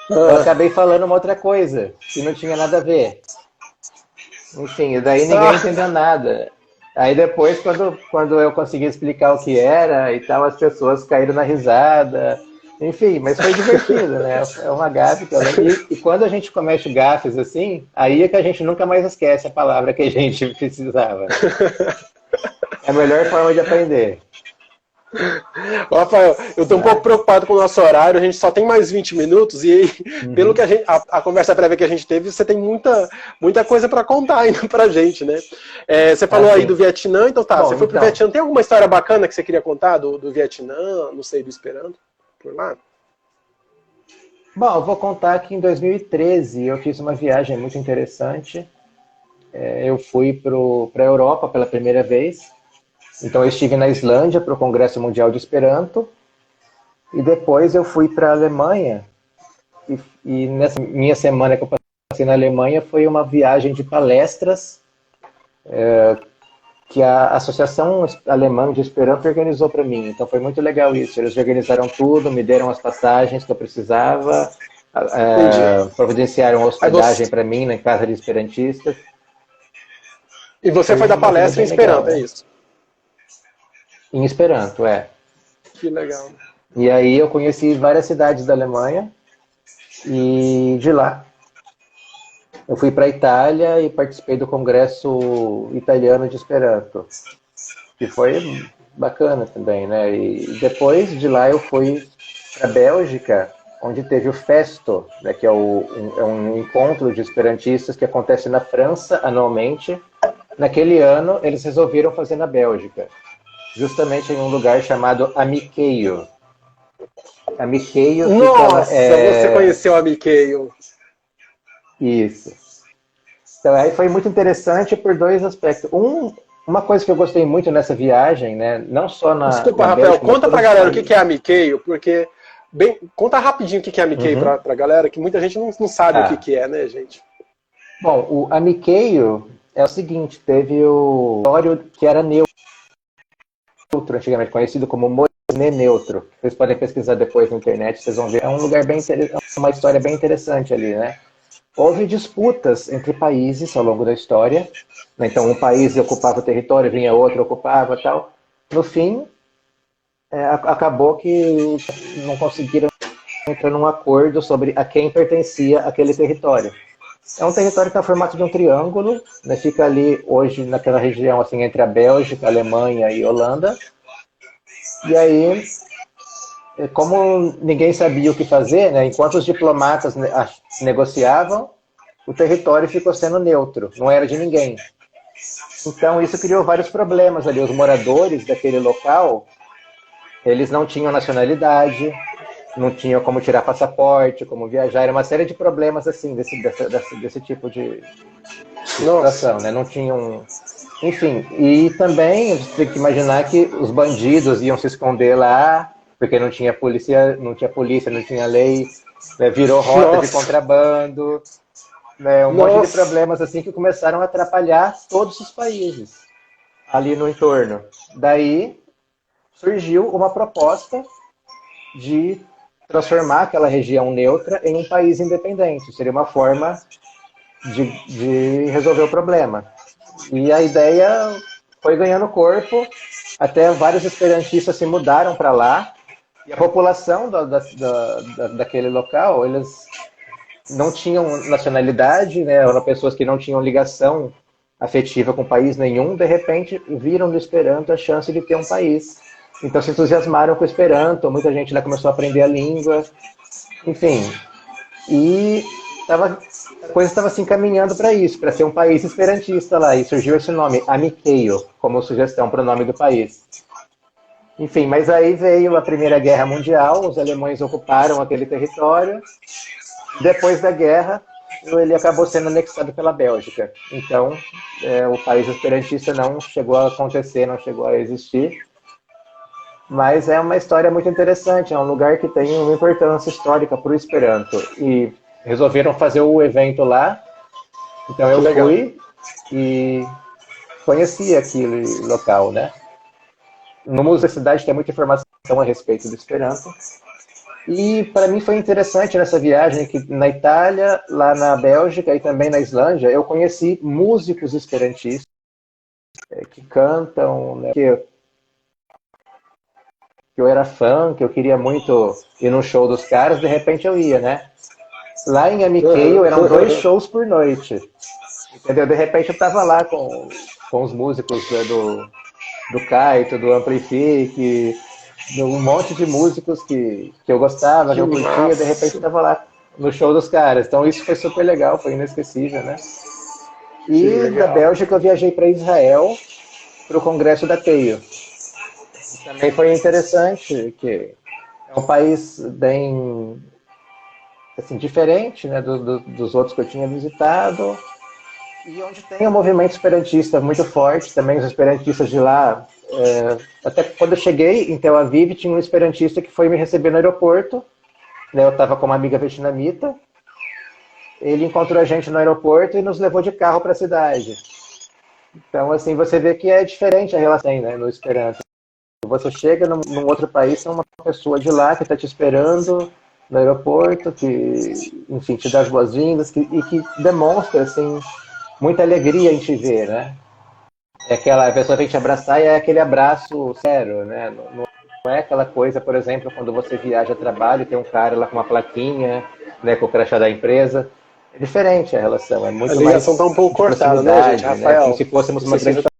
Eu acabei falando uma outra coisa, que não tinha nada a ver. Enfim, daí ninguém entendeu nada. Aí depois, quando eu consegui explicar o que era e tal, as pessoas caíram na risada. Enfim, mas foi divertido, né? É uma gafe. E quando a gente comete gafes assim, aí é que a gente nunca mais esquece a palavra que a gente precisava. É a melhor forma de aprender. Rafael, eu estou um pouco preocupado com o nosso horário, a gente só tem mais 20 minutos e pelo que a conversa prévia que a gente teve, você tem muita coisa para contar ainda pra gente, né? Você falou aí do Vietnã, então tá, você foi pro Vietnã, tem alguma história bacana que você queria contar do Vietnã, não sei, do Esperanto, por lá? Bom, eu vou contar que em 2013 eu fiz uma viagem muito interessante. Eu fui para a Europa pela primeira vez. Então eu estive na Islândia para o Congresso Mundial de Esperanto e depois eu fui para a Alemanha e nessa minha semana que eu passei na Alemanha foi uma viagem de palestras que a Associação Alemã de Esperanto organizou para mim. Então foi muito legal isso. Eles organizaram tudo, me deram as passagens que eu precisava, providenciaram hospedagem para mim na casa de esperantistas. E você foi dar palestra em Esperanto, é isso? Em Esperanto, Que legal. E aí eu conheci várias cidades da Alemanha e de lá eu fui para a Itália e participei do Congresso Italiano de Esperanto, que foi bacana também, né? E depois de lá eu fui para a Bélgica, onde teve o Festo, né, que é um encontro de esperantistas que acontece na França anualmente. Naquele ano eles resolveram fazer na Bélgica, justamente em um lugar chamado Amiqueio. Amiqueio fica... Nossa, você conheceu Amiqueio. Isso. Então aí foi muito interessante por dois aspectos. Uma coisa que eu gostei muito nessa viagem, né, não só na... Desculpa, na Rafael, Bélgica, conta pra galera o que é Amiqueio, porque... conta rapidinho o que é Amiqueio pra galera, que muita gente não sabe o que é, né, gente? Bom, o Amiqueio é o seguinte, teve o auditório que era neutro, antigamente conhecido como Moisés Neutro. Vocês podem pesquisar depois na internet, vocês vão ver. É um lugar bem interessante, uma história bem interessante ali, né? Houve disputas entre países ao longo da história, né? Então um país ocupava o território, vinha outro, ocupava e tal. No fim, acabou que não conseguiram entrar num acordo sobre a quem pertencia aquele território. É um território que está formado de um triângulo, né? Fica ali hoje naquela região assim, entre a Bélgica, a Alemanha e a Holanda. E aí, como ninguém sabia o que fazer, né, enquanto os diplomatas negociavam, o território ficou sendo neutro, não era de ninguém. Então isso criou vários problemas ali. Os moradores daquele local, eles não tinham nacionalidade, não tinham como tirar passaporte, como viajar, era uma série de problemas assim, desse tipo de Nossa. situação, né? Não tinham. Enfim, e também você tem que imaginar que os bandidos iam se esconder lá, porque não tinha polícia, não tinha lei, né? Virou rota de Nossa. contrabando, né? Um monte de Nossa. problemas assim que começaram a atrapalhar todos os países ali no entorno. Daí surgiu uma proposta de transformar aquela região neutra em um país independente. Seria uma forma de resolver o problema. E a ideia foi ganhando corpo, até vários esperantistas se mudaram para lá, e a população daquele local, eles não tinham nacionalidade, né, eram pessoas que não tinham ligação afetiva com país nenhum, de repente viram no Esperanto a chance de ter um país. Então se entusiasmaram com o Esperanto, muita gente lá começou a aprender a língua, enfim, e a coisa estava se encaminhando para isso, para ser um país esperantista lá, e surgiu esse nome, Amiqueio, como sugestão para o nome do país. Enfim, mas aí veio a Primeira Guerra Mundial, os alemães ocuparam aquele território, depois da guerra, ele acabou sendo anexado pela Bélgica. Então, o país esperantista não chegou a acontecer, não chegou a existir, mas é uma história muito interessante, é um lugar que tem uma importância histórica para o Esperanto. E resolveram fazer o evento lá, então Que eu legal. fui e conheci aquele local, né? No Museu da Cidade tem muita informação a respeito do Esperanto. E para mim foi interessante nessa viagem que na Itália, lá na Bélgica e também na Islândia, eu conheci músicos esperantistas que cantam, né, que eu era fã, que eu queria muito ir no show dos caras, de repente eu ia, né? Lá em Amiqueio eram 2 shows por noite, entendeu? De repente eu tava lá com os músicos, né, do Kaito, do Amplifique, de um monte de músicos que eu gostava, que Que eu curtia, de repente eu massa. tava lá no show dos caras. Então isso foi super legal, foi inesquecível, né? Que E da legal. Bélgica eu viajei para Israel, para o Congresso da TEIO. Também foi interessante, que é um país bem assim, diferente, né, dos outros que eu tinha visitado, e onde tem um movimento esperantista muito forte, também os esperantistas de lá. Até quando eu cheguei em Tel Aviv, tinha um esperantista que foi me receber no aeroporto, né, eu estava com uma amiga vietnamita, ele encontrou a gente no aeroporto e nos levou de carro para a cidade. Então, assim, você vê que é diferente a relação, né, no Esperanto. Você chega num outro país, tem uma pessoa de lá que está te esperando no aeroporto, que, enfim, te dá as boas-vindas e que demonstra, assim, muita alegria em te ver, né? É aquela, a pessoa vem te abraçar e é aquele abraço sério, né? Não é aquela coisa, por exemplo, quando você viaja a trabalho e tem um cara lá com uma plaquinha, né, com o crachá da empresa. É diferente a relação, é A muito ligação tá mais um pouco de cortada, né, gente? proximidade, né? Como Rafael, se fôssemos não uma sei se grande ainda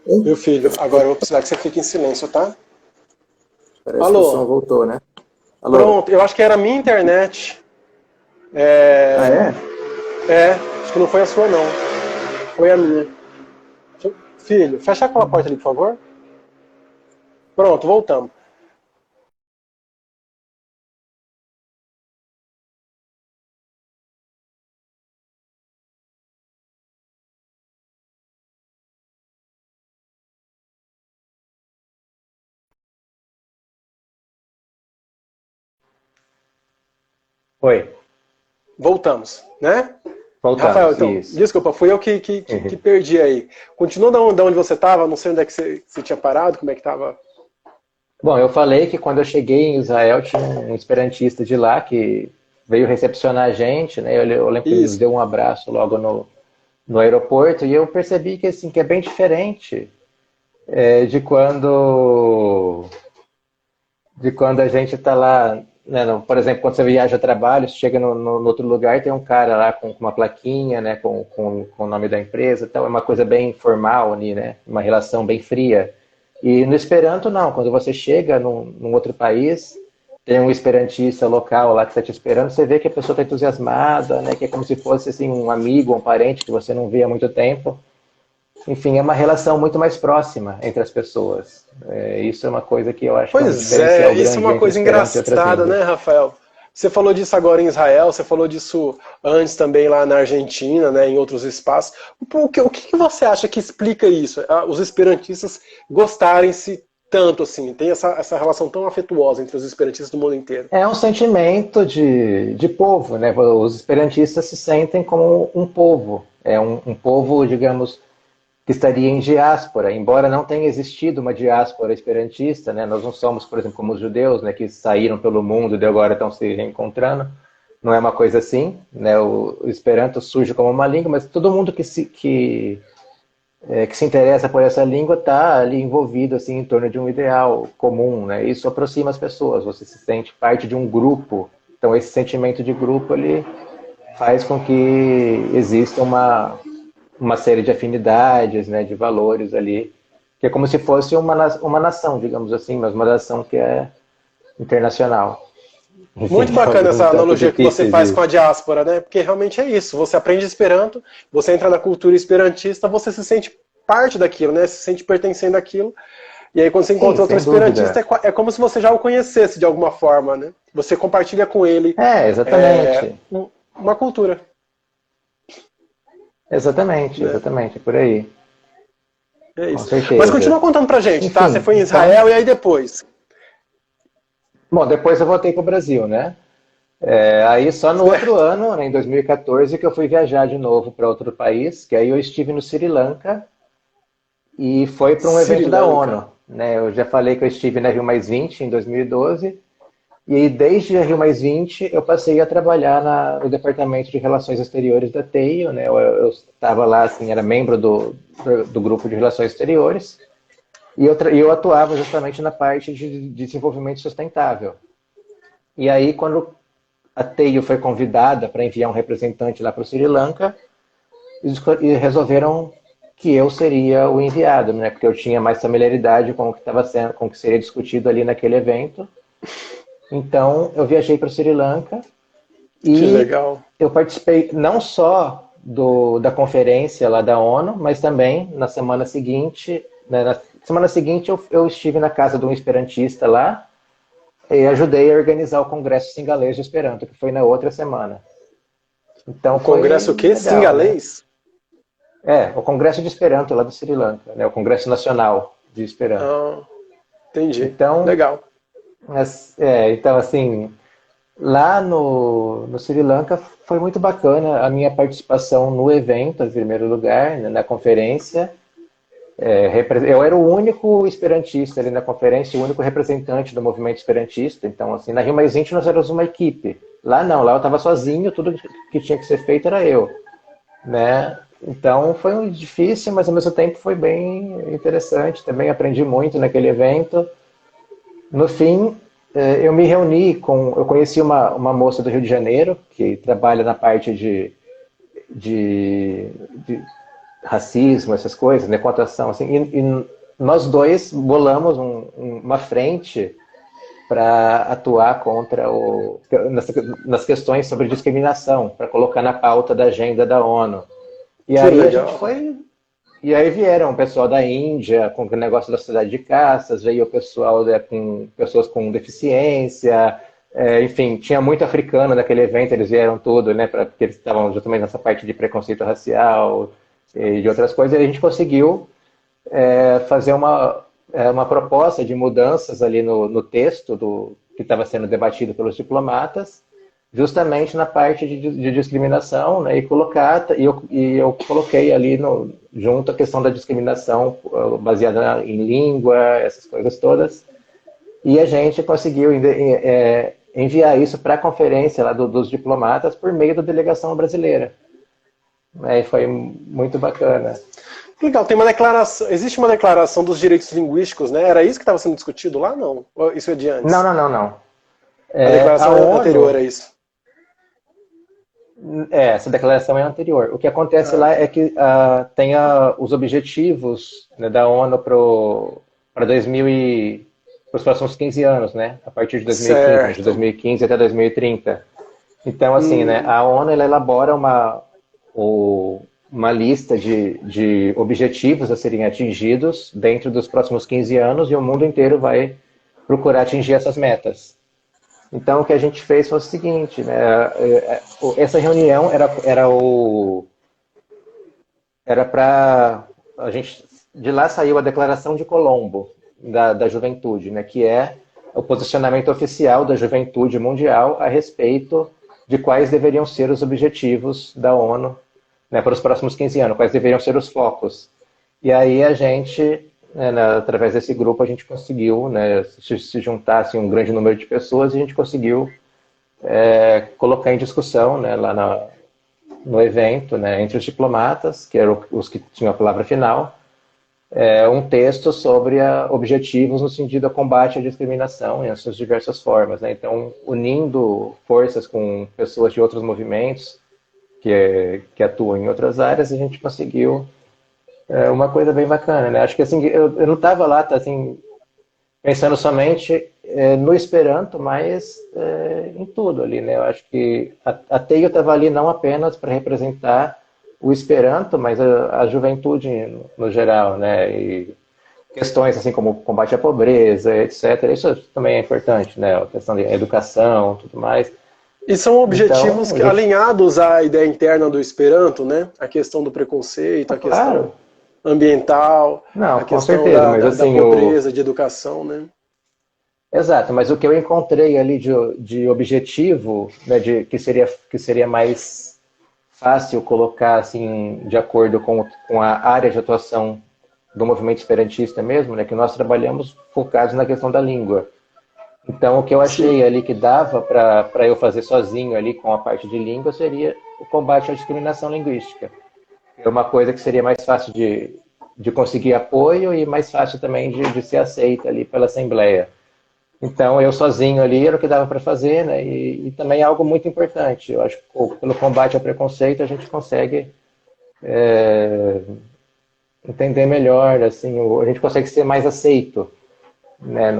Meu filho, agora eu vou precisar que você fique em silêncio, tá? Parece Alô? que o som voltou, né? Alô? Pronto, eu acho que era a minha internet. Ah, é? Acho que não foi a sua, não. Foi a minha. Filho, fecha aquela porta ali, por favor. Pronto, voltamos. Oi, Voltamos, né? Rafael, voltamos, então, isso. desculpa, fui eu que perdi aí. Continua da onde você estava, não sei onde é que você tinha parado, como é que estava. Bom, eu falei que quando eu cheguei em Israel tinha um esperantista de lá que veio recepcionar a gente, né? Eu lembro que ele nos Isso. deu um abraço logo no aeroporto e eu percebi que assim que é bem diferente de quando a gente está lá, né, por exemplo, quando você viaja a trabalho, você chega no outro lugar, tem um cara lá com uma plaquinha, né, com o nome da empresa, então é uma coisa bem formal ali, né, uma relação bem fria. E no Esperanto não, quando você chega num outro país, tem um esperantista local lá que está te esperando, você vê que a pessoa está entusiasmada, né, que é como se fosse assim um amigo, um parente que você não vê há muito tempo. Enfim, é uma relação muito mais próxima entre as pessoas. Isso é uma coisa que eu acho que é um Pois diferencial é, isso é grande uma entre o coisa Esperanto e outras engraçada, né, línguas. Rafael? Você falou disso agora em Israel, você falou disso antes também lá na Argentina, né, em outros espaços. O que você acha que explica isso? Os esperantistas gostarem-se tanto assim, tem essa relação tão afetuosa entre os esperantistas do mundo inteiro? É um sentimento de povo, né? Os esperantistas se sentem como um povo. É um povo, digamos, que estaria em diáspora, embora não tenha existido uma diáspora esperantista, né? Nós não somos, por exemplo, como os judeus, né, que saíram pelo mundo e agora estão se reencontrando. Não é uma coisa assim, né? O Esperanto surge como uma língua, mas todo mundo que se interessa por essa língua está ali envolvido assim em torno de um ideal comum, né? Isso aproxima as pessoas. Você se sente parte de um grupo. Então esse sentimento de grupo ele faz com que exista uma série de afinidades, né, de valores ali, que é como se fosse uma nação, digamos assim, mas uma nação que é internacional. Enfim, Muito bacana é um essa tanto analogia que você difícil faz com de... a diáspora, né? Porque realmente é isso. Você aprende Esperanto, você entra na cultura esperantista, você se sente parte daquilo, né? Se sente pertencendo àquilo. E aí quando você Sim, encontra outro sem esperantista, dúvida. é como se você já o conhecesse de alguma forma, né? Você compartilha com ele Exatamente. uma cultura, Exatamente, né? exatamente, é por aí. É Com isso. Mas continua certeza. contando pra gente, tá? Você Enfim, foi em então... Israel e aí depois? Bom, depois eu voltei para o Brasil, né? Aí só no outro Certo. ano, né, em 2014, que eu fui viajar de novo para outro país, que aí eu estive no Sri Lanka e foi para um Sri evento da Lanka. ONU. Né? Eu já falei que eu estive na Rio+20 em 2012, e aí desde a Rio+20 eu passei a trabalhar no Departamento de Relações Exteriores da TEIO, né? Eu estava lá, assim, era membro do grupo de Relações Exteriores, e eu atuava justamente na parte de desenvolvimento sustentável. E aí, quando a TEIO foi convidada para enviar um representante lá para o Sri Lanka, e resolveram que eu seria o enviado, né? Porque eu tinha mais familiaridade com o que estava sendo, com o que seria discutido ali naquele evento. Então, eu viajei para o Sri Lanka Que e legal. eu participei não só da conferência lá da ONU, mas também na semana seguinte, né, eu estive na casa de um esperantista lá e ajudei a organizar o Congresso Singalês de Esperanto, que foi na outra semana. Então O congresso o foi quê? legal, né? Singalês? O Congresso de Esperanto lá do Sri Lanka, né? O Congresso Nacional de Esperanto. Ah, entendi. Então, Legal. então assim, lá no Sri Lanka foi muito bacana a minha participação no evento, em primeiro lugar, né, na conferência. Eu era o único esperantista ali na conferência, o único representante do movimento esperantista. Então, assim, na Rio+20 nós éramos uma equipe. Lá não, lá eu estava sozinho, tudo que tinha que ser feito era eu, né? Então foi difícil, mas ao mesmo tempo foi bem interessante. Também aprendi muito naquele evento. No fim, eu me reuni eu conheci uma moça do Rio de Janeiro que trabalha na parte de racismo, essas coisas, né, contra assim, e nós dois bolamos uma frente para atuar contra nas questões sobre discriminação, para colocar na pauta da agenda da ONU. E Que aí a legal. gente foi. E aí vieram o pessoal da Índia com o negócio da cidade de caças, veio o pessoal com pessoas com deficiência, enfim, tinha muito africano naquele evento, eles vieram tudo, né, porque eles estavam justamente nessa parte de preconceito racial e de outras coisas, e a gente conseguiu fazer uma proposta de mudanças ali no texto que estava sendo debatido pelos diplomatas, justamente na parte de discriminação, né, e eu coloquei ali junto a questão da discriminação baseada em língua, essas coisas todas, e a gente conseguiu enviar isso para a conferência lá dos diplomatas por meio da delegação brasileira. E foi muito bacana. Legal, tem uma declaração, existe uma declaração dos direitos linguísticos, né? Era isso que estava sendo discutido lá, não? Ou isso é de antes? Não. A declaração é anterior a isso. Essa declaração é anterior. O que acontece lá é que tem os objetivos, né, da ONU para os próximos 15 anos, né? A partir de 2015, certo. de 2015 até 2030. Então, assim, né, a ONU ela elabora uma lista de objetivos a serem atingidos dentro dos próximos 15 anos e o mundo inteiro vai procurar atingir essas metas. Então, o que a gente fez foi o seguinte, né, essa reunião era para a gente, de lá saiu a Declaração de Colombo da Juventude, né, que é o posicionamento oficial da juventude mundial a respeito de quais deveriam ser os objetivos da ONU, né, para os próximos 15 anos, quais deveriam ser os focos. E aí a gente, através desse grupo, a gente conseguiu, né, se juntar assim, um grande número de pessoas, e a gente conseguiu colocar em discussão, né, lá no evento, né, entre os diplomatas, que eram os que tinham a palavra final, um texto sobre objetivos no sentido do combate à discriminação em suas diversas formas, né? Então, unindo forças com pessoas de outros movimentos que atuam em outras áreas, a gente conseguiu uma coisa bem bacana, né? Acho que assim, eu não estava lá, assim, pensando somente no Esperanto, mas em tudo ali, né? Eu acho que a TEIO estava ali não apenas para representar o Esperanto, mas a juventude no geral, né? E questões assim como combate à pobreza, etc. Isso também é importante, né? A questão de educação, tudo mais. E são objetivos então, alinhados à ideia interna do Esperanto, né? A questão do preconceito, a questão ambiental, não, a questão com certeza, mas, assim, da pobreza, de educação, né? Exato, mas o que eu encontrei ali de objetivo, né, que seria mais fácil colocar assim, de acordo com a área de atuação do movimento esperantista mesmo, né, que nós trabalhamos focados na questão da língua. Então, o que eu achei ali que dava para eu fazer sozinho ali com a parte de língua seria o combate à discriminação linguística. É uma coisa que seria mais fácil de conseguir apoio e mais fácil também de ser aceita ali pela Assembleia. Então, eu sozinho ali era o que dava para fazer, né? E também é algo muito importante. Eu acho que pelo combate ao preconceito a gente consegue entender melhor, assim, a gente consegue ser mais aceito, né?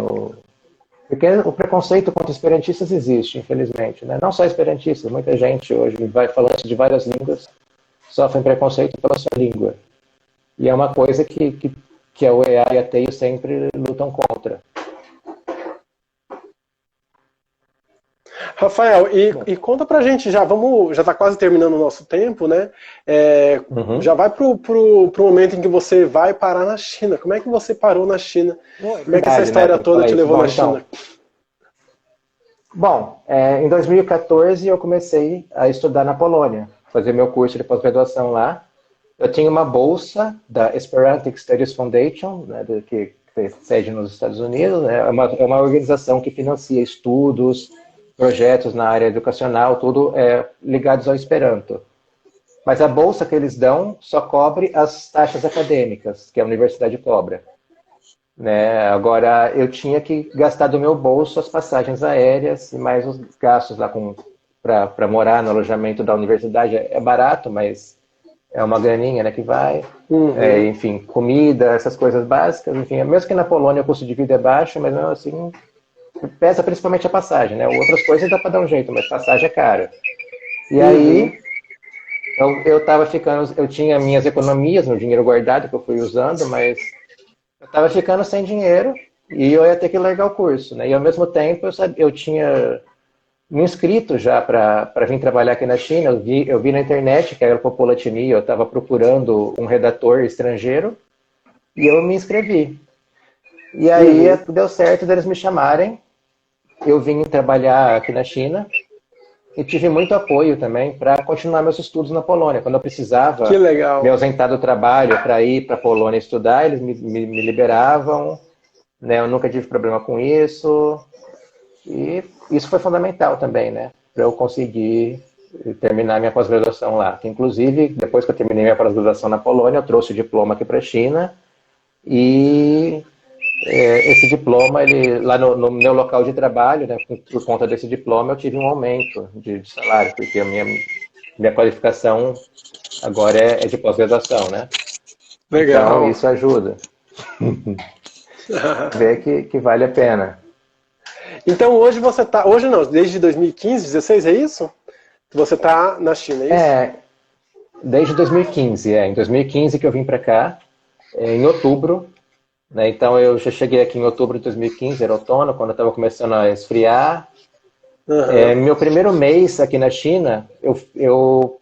Porque o preconceito contra esperantistas existe, infelizmente, né? Não só esperantistas, muita gente hoje falando de várias línguas sofrem preconceito pela sua língua. E é uma coisa que a UEA e a TEIO sempre lutam contra. Rafael, e conta pra gente já tá quase terminando o nosso tempo, né? Já vai pro momento em que você vai parar na China. Como é que você parou na China? Como é que essa história toda te levou na China? Bom, em 2014 eu comecei a estudar na Polônia, fazer meu curso de pós-graduação lá. Eu tinha uma bolsa da Esperantic Studies Foundation, né, que tem sede nos Estados Unidos, né? É uma organização que financia estudos, projetos na área educacional, tudo ligados ao Esperanto. Mas a bolsa que eles dão só cobre as taxas acadêmicas, que a universidade cobra. Né? Agora, eu tinha que gastar do meu bolso as passagens aéreas e mais os gastos lá para morar no alojamento da universidade. É barato, mas é uma graninha, né, que vai. Uhum. Enfim, comida, essas coisas básicas. Enfim, mesmo que na Polônia o custo de vida é baixo, mas não assim, pesa principalmente a passagem, né? Outras coisas dá para dar um jeito, mas passagem é cara. E aí, eu tava ficando, eu tinha minhas economias, meu dinheiro guardado que eu fui usando, mas eu tava ficando sem dinheiro e eu ia ter que largar o curso, né? E ao mesmo tempo eu tinha me inscrito já para vir trabalhar aqui na China. Eu vi na internet que era Populatini, eu estava procurando um redator estrangeiro e eu me inscrevi. E aí deu certo deles me chamarem. Eu vim trabalhar aqui na China e tive muito apoio também para continuar meus estudos na Polônia. Quando eu precisava me ausentar do trabalho para ir para a Polônia estudar, eles me liberavam, né? Eu nunca tive problema com isso. E isso foi fundamental também, né? Para eu conseguir terminar minha pós-graduação lá. Que, inclusive, depois que eu terminei minha pós-graduação na Polônia, eu trouxe o diploma aqui para a China. E esse diploma, lá no meu local de trabalho, né, por conta desse diploma, eu tive um aumento de salário, porque a minha qualificação agora é de pós-graduação, né? Legal. Então, isso ajuda. Ver que vale a pena. Então hoje você está, hoje não, desde 2015, 16, é isso? Você está na China, é isso? Desde 2015, em 2015 que eu vim para cá, em outubro, né? Então eu já cheguei aqui em outubro de 2015, era outono, quando eu estava começando a esfriar. Meu primeiro mês aqui na China, eu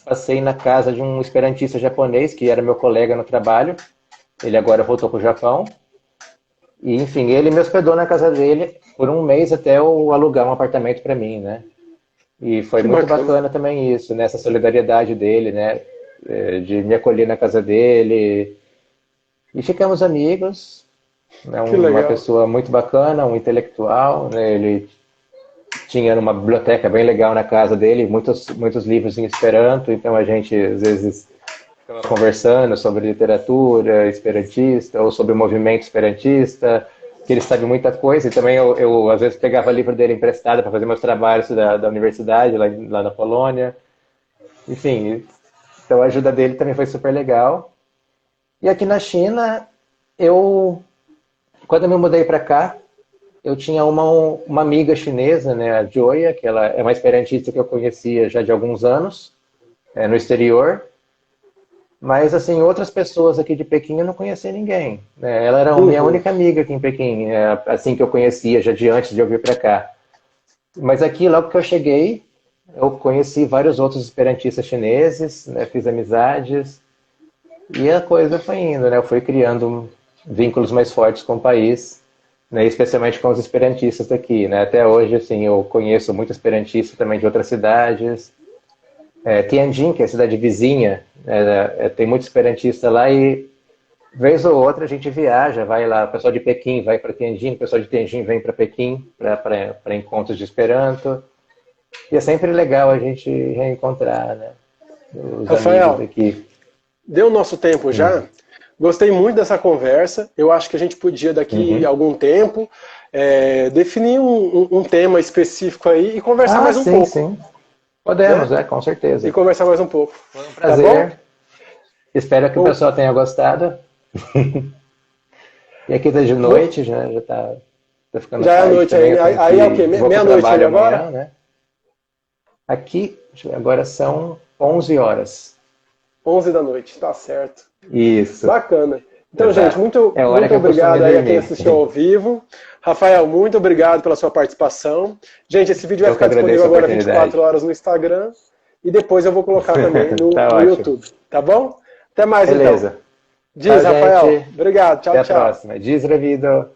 passei na casa de um esperantista japonês, que era meu colega no trabalho, ele agora voltou para o Japão. E, enfim, ele me hospedou na casa dele por um mês até eu alugar um apartamento para mim, né? E foi muito bacana também isso, né? Essa solidariedade dele, né? De me acolher na casa dele. E ficamos amigos, né? Uma pessoa muito bacana, um intelectual, né? Ele tinha uma biblioteca bem legal na casa dele, muitos livros em Esperanto, então a gente, às vezes, ficava conversando sobre literatura esperantista ou sobre o movimento esperantista, que ele sabe muita coisa, e também eu às vezes pegava livro dele emprestado para fazer meus trabalhos da universidade lá na Polônia. Enfim, então a ajuda dele também foi super legal. E aqui na China, quando eu me mudei para cá, eu tinha uma amiga chinesa, né, a Joia, que ela é uma esperantista que eu conhecia já de alguns anos, no exterior. Mas, assim, outras pessoas aqui de Pequim eu não conhecia ninguém, né? Ela era a minha única amiga aqui em Pequim, assim que eu conhecia, já de antes de eu vir para cá. Mas aqui, logo que eu cheguei, eu conheci vários outros esperantistas chineses, né? Fiz amizades, e a coisa foi indo, né? Eu fui criando vínculos mais fortes com o país, né? Especialmente com os esperantistas daqui, né? Até hoje, assim, eu conheço muito esperantista também de outras cidades. Tianjin, que é a cidade vizinha, tem muito esperantista lá e vez ou outra a gente viaja, vai lá, o pessoal de Pequim vai para Tianjin, o pessoal de Tianjin vem para Pequim para encontros de Esperanto. E é sempre legal a gente reencontrar, né, os Rafael, amigos aqui. Deu o nosso tempo já. Gostei muito dessa conversa. Eu acho que a gente podia daqui a algum tempo definir um tema específico aí e conversar mais um pouco. Sim. Podemos, com certeza. E conversar mais um pouco. Foi um prazer. Tá, espero que o pessoal tenha gostado. E aqui tá de noite, já tá ficando já tarde. Já é noite aí. Aí é o quê? Meia-noite agora? Amanhã, né? Aqui, agora são 11 horas. 11 da noite, tá certo. Isso. Bacana. Então, gente, muito obrigado aí a quem assistiu ao vivo. Rafael, muito obrigado pela sua participação. Gente, esse vídeo vai ficar disponível agora 24 horas no Instagram e depois eu vou colocar também no YouTube. Tá bom? Até mais, beleza. Então. Diz, Rafael. Gente. Obrigado. Tchau, Até a próxima. Diz, Revido.